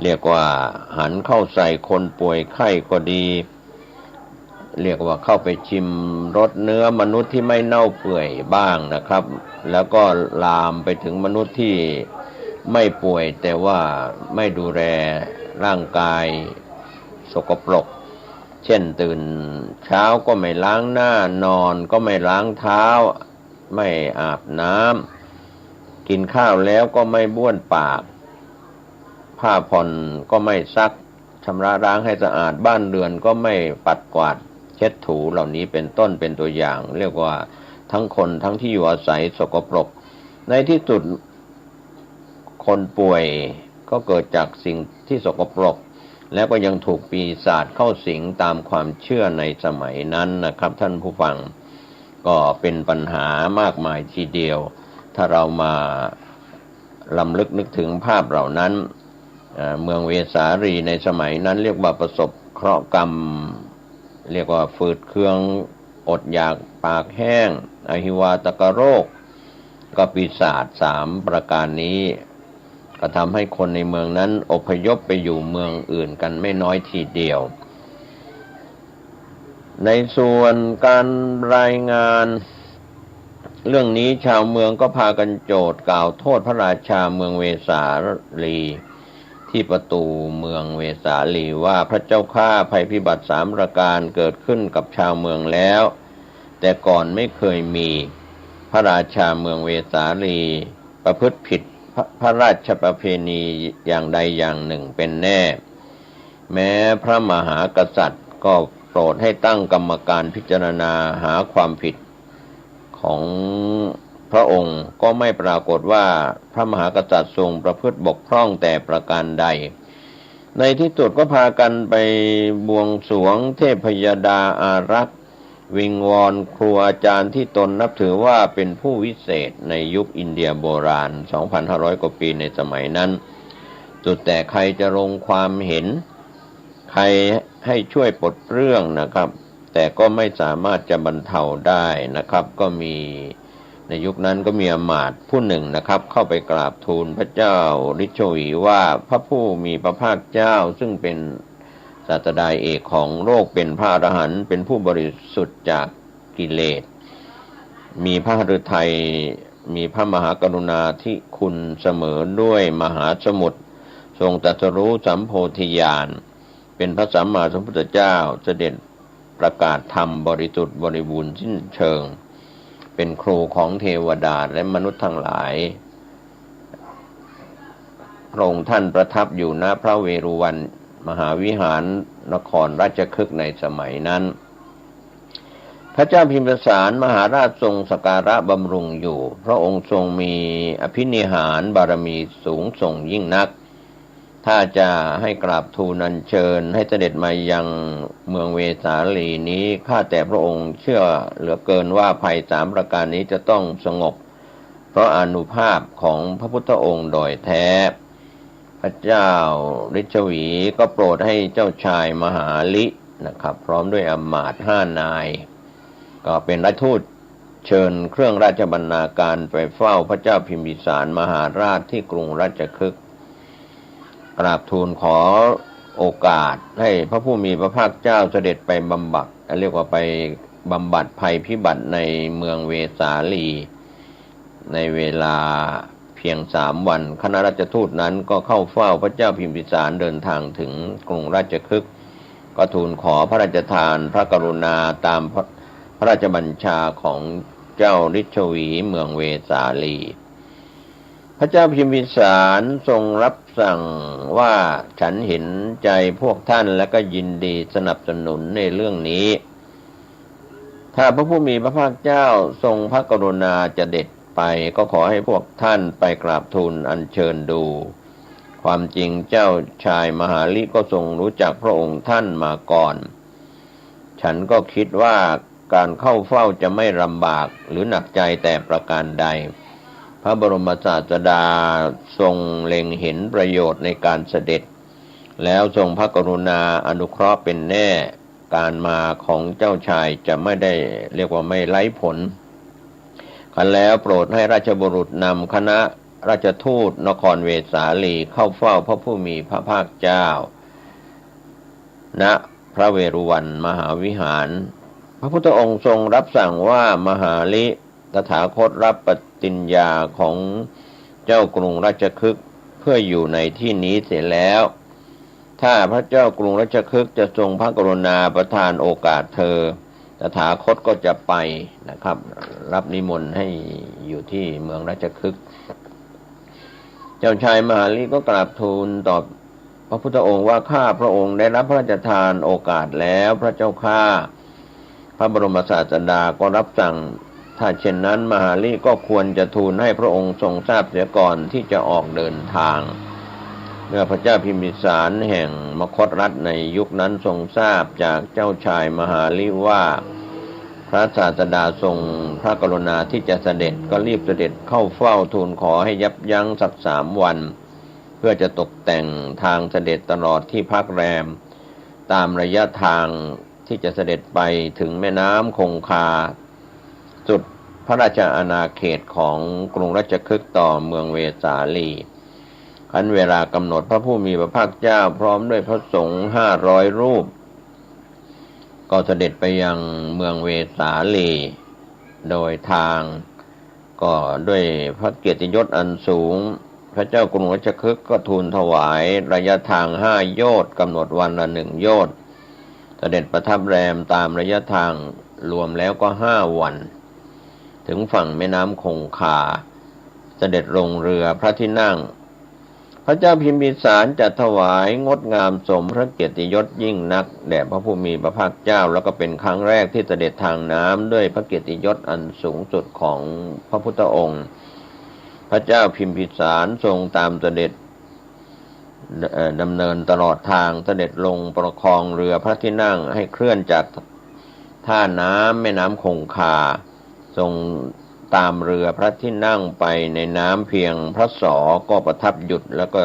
เรียกว่าหันเข้าใส่คนป่วยไข้ก็ดีเรียกว่าเข้าไปชิมรสเนื้อมนุษย์ที่ไม่เน่าเปื่อยบ้างนะครับแล้วก็ลามไปถึงมนุษย์ที่ไม่ป่วยแต่ว่าไม่ดูแลร่างกายสกปรกเช่นตื่นเช้าก็ไม่ล้างหน้านอนก็ไม่ล้างเท้าไม่อาบน้ำกินข้าวแล้วก็ไม่บ้วนปากผ้าผ่อนก็ไม่ซักชำระล้างให้สะอาดบ้านเรือนก็ไม่ปัดกวาดเช็ดถูเหล่านี้เป็นต้นเป็นตัวอย่างเรียกว่าทั้งคนทั้งที่อยู่อาศัยสกปรกในที่สุดคนป่วยก็เกิดจากสิ่งที่สกปรกแล้วก็ยังถูกปีศาจเข้าสิงตามความเชื่อในสมัยนั้นนะครับท่านผู้ฟังก็เป็นปัญหามากมายทีเดียวถ้าเรามาลำลึกนึกถึงภาพเหล่านั้นเมืองเวสาลีในสมัยนั้นเรียกว่าประสบเคราะห์กรรมเรียกว่าฝืดเคืองอดอยากปากแห้งอหิวาตกโรคก็ปีศาจ3ประการนี้ก็ทำให้คนในเมืองนั้นอพยพไปอยู่เมืองอื่นกันไม่น้อยทีเดียวในส่วนการรายงาน เรื่องนี้ชาวเมืองก็พากันโจทย์กล่าวโทษพระราชาเมืองเวสาลีที่ประตูเมืองเวสาลีว่าพระเจ้าข้าภัยพิบัติ3 ประการเกิดขึ้นกับชาวเมืองแล้วแต่ก่อนไม่เคยมีพระราชาเมืองเวสาลีประพฤติผิดพระราชประเพณีอย่างใดอย่างหนึ่งเป็นแน่แม้พระมหากษัตริย์ก็โปรดให้ตั้งกรรมการพิจารณาหาความผิดของพระองค์ก็ไม่ปรากฏว่าพระมหากษัตริย์ทรงประพฤติบกพร่องแต่ประการใดในที่สุดก็พากันไปบวงสรวงเทพยดาอารักษ์วิงวอนครูอาจารย์ที่ตนนับถือว่าเป็นผู้วิเศษในยุคอินเดียโบราณ 2,500 กว่าปีในสมัยนั้นสุดแต่ใครจะลงความเห็นใครให้ช่วยปลดเรื่องนะครับแต่ก็ไม่สามารถจะบรรเทาได้นะครับก็มีในยุคนั้นก็มีอมาตย์ผู้หนึ่งนะครับเข้าไปกราบทูลพระเจ้าฤชวีว่าพระผู้มีพระภาคเจ้าซึ่งเป็นศาสดาเอกของโลกเป็นพระอรหันต์เป็นผู้บริสุทธิ์จากกิเลสมีพระฤทัยมีพระมหากรุณาธิคุณเสมอด้วยมหาสมุทรทรงตรัสรู้สัมโพธิญาณเป็นพระสัมมาสัมพุทธเจ้าเสด็จประกาศธรรมบริสุทธิ์บริบูรณ์สิ้นเชิงเป็นครูของเทวดาและมนุษย์ทั้งหลายพระองค์ท่านประทับอยู่ณพระเวรุวันมหาวิหารนครราชคฤห์ในสมัยนั้นพระเจ้าพิมพิสารมหาราชทรงสักการะบำรุงอยู่พระองค์ทรงมีอภินิหารบารมีสูงส่งยิ่งนักถ้าจะให้กราบทูลอัญเชิญให้เสด็จมายังเมืองเวสาลีนี้ข้าแต่พระองค์เชื่อเหลือเกินว่าภัย3 ประการนี้จะต้องสงบเพราะอานุภาพของพระพุทธองค์โดยแท้พระเจ้าฤชวีก็โปรดให้เจ้าชายมหาลินะครับพร้อมด้วยอมาตย์5 นายก็เป็นราชทูตเชิญเครื่องราชบรรณาการไปเฝ้าพระเจ้าพิมพิสารมหาราชที่กรุงราชคฤห์กราบทูลขอโอกาสให้พระผู้มีพระภาคเจ้าเสด็จไปบำบัดเรียกว่าไปบำบัดภัยพิบัติในเมืองเวสาลีในเวลาเพียง3 วันคณะราชทูตนั้นก็เข้าเฝ้าพระเจ้าพิมพิสารเดินทางถึงกรุงราชคฤห์ก็ทูลขอพระราชทานพระกรุณาตามพระราชบัญชาของเจ้าฤชวีเมืองเวสาลีพระเจ้าพิมพิสารทรงรับสั่งว่าฉันเห็นใจพวกท่านและก็ยินดีสนับสนุนในเรื่องนี้ถ้าพระผู้มีพระภาคเจ้าทรงพระกรุณาจะเด็ดไปก็ขอให้พวกท่านไปกราบทูลอัญเชิญดูความจริงเจ้าชายมหาลิก็ทรงรู้จักพระองค์ท่านมาก่อนฉันก็คิดว่าการเข้าเฝ้าจะไม่ลำบากหรือหนักใจแต่ประการใดพระบรมศาสดาทรงเล็งเห็นประโยชน์ในการเสด็จแล้วทรงพระกรุณาอนุเคราะห์เป็นแน่การมาของเจ้าชายจะไม่ได้เรียกว่าไม่ไร้ผลคันแล้วโปรดให้ราชบุรุษนำคณะราชทูตนครเวสาลีเข้าเฝ้าพระผู้มีพระภาคเจ้าณพระเวรุวันมหาวิหารพระพุทธองค์ทรงรับสั่งว่ามหาลิตถาคตรับปฏิญญาของเจ้ากรุงราชคฤห์เพื่ออยู่ในที่นี้เสร็จแล้วถ้าพระเจ้ากรุงราชคฤห์จะทรงพระกรุณาประทานโอกาสเธอตถาคตก็จะไปนะครับรับนิมนต์ให้อยู่ที่เมืองราชคฤห์เจ้าชายมหาลิก็กราบทูลตอบพระพุทธองค์ว่าข้าพระองค์ได้รับพระราชทานโอกาสแล้วพระเจ้าข้าพระบรมศาสดาก็รับสั่งถ้าเช่นนั้นมหาลิก็ควรจะทูลให้พระองค์ทรงทราบเสียก่อนที่จะออกเดินทางเมื่อพระเจ้าพิมพิสารแห่งมคธรัฐในยุคนั้นทรงทราบจากเจ้าชายมหาลิว่าพระศาสดาทรงพระกรุณาที่จะเสด็จก็รีบเสด็จเข้าเฝ้าทูลขอให้ยับยั้งสัก3 วันเพื่อจะตกแต่งทางเสด็จตลอดที่พักแรมตามระยะทางที่จะเสด็จไปถึงแม่น้ำคงคาสุดพระราชอาณาเขตของกรุงราชคฤห์ต่อเมืองเวสาลีคันเวลากำหนดพระผู้มีพระภาคเจ้าพร้อมด้วยพระสงฆ์500 รูปก็เสด็จไปยังเมืองเวสาลีโดยทาง ก็ด้วยพระเกียรติยศอันสูงพระเจ้ากรุงรัชคฤห์ก็ทูลถวายระยะทาง5 โยชน์กำหนดวันละ1 โยชน์เสด็จประทับแรมตามระยะทางรวมแล้วก็5 วันถึงฝั่งแม่น้ำคงคาเสด็จลงเรือพระที่นั่งพระเจ้าพิมพิสารจัดถวายงดงามสมพระเกียรติยศยิ่งนักแด่พระผู้มีพระภาคเจ้าแล้วก็เป็นครั้งแรกที่เสด็จทางน้ำด้วยพระเกียรติยศอันสูงสุดของพระพุทธองค์พระเจ้าพิมพิสารทรงตามเสด็จดำเนินตลอดทางเสด็จลงประคองเรือพระที่นั่งให้เคลื่อนจากท่าน้ำแม่น้ำคงคาทรงตามเรือพระที่นั่งไปในน้ำเพียงพระศอก็ประทับหยุดแล้วก็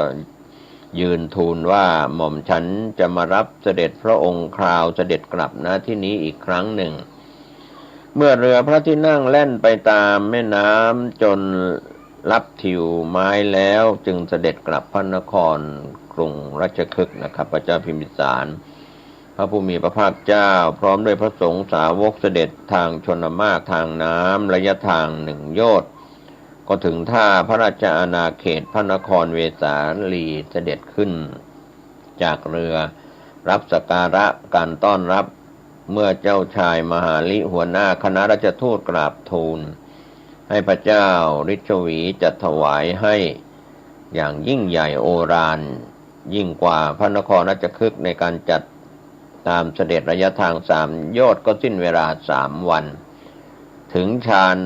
ยืนทูลว่าหม่อมฉันจะมารับเสด็จพระองค์คราวเสด็จกลับณที่นี้อีกครั้งหนึ่งเมื่อเรือพระที่นั่งแล่นไปตามแม่น้ำจนลับทิวไม้แล้วจึงเสด็จกลับพระนครกรุงรัชคฤห์นะครับพระเจ้าพิมพิสารพระผู้มีพระภาคเจ้าพร้อมด้วยพระสงฆ์สาวกเสด็จทางชนมากทางน้ำระยะทาง1 โยชน์ก็ถึงท่าพระราชอาณาเขตพระนครเวสาลีเสด็จขึ้นจากเรือรับสักการะการต้อนรับเมื่อเจ้าชายมหาลิหัวหน้าคณะราชทูตกราบทูลให้พระเจ้าฤชวีจัดถวายให้อย่างยิ่งใหญ่โอฬารยิ่งกว่าพระนครราชคฤห์ในการจัดตามเสด็จระยะทาง3 โยชน์ก็สิ้นเวลา3 วันถึงชาน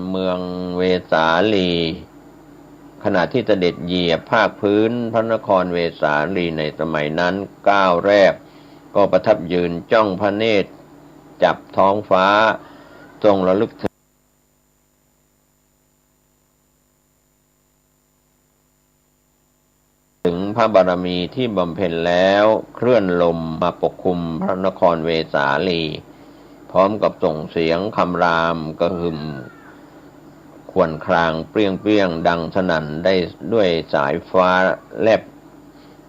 เมืองเวสาลีขณะที่เสด็จเหยียบภาคพื้นพระนครเวสาลีในสมัยนั้นก้าวแรกก็ประทับยืนจ้องพระเนตรจับท้องฟ้าทรงระลึกถึงพระบารมีที่บำเพ็ญแล้วเคลื่อนลมมาปกคลุมพระนครเวสาลีพร้อมกับส่งเสียงคำรามกระหึ่มครวญครางเปรี้ยงดังสนั่นได้ด้วยสายฟ้าแลบ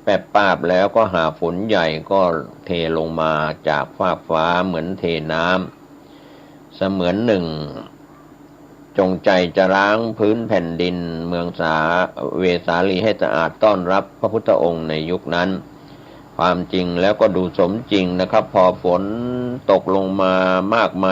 แปบปาบแล้วก็หาฝนใหญ่ก็เทลงมาจากฟากฟ้าเหมือนเทน้ำเสมือนหนึ่งจงใจจะล้างพื้นแผ่นดินเมืองเวสาลีให้สะอาดต้อนรับพระพุทธองค์ในยุคนั้นความจริงแล้วก็ดูสมจริงนะครับพอฝนตกลงมามากมาย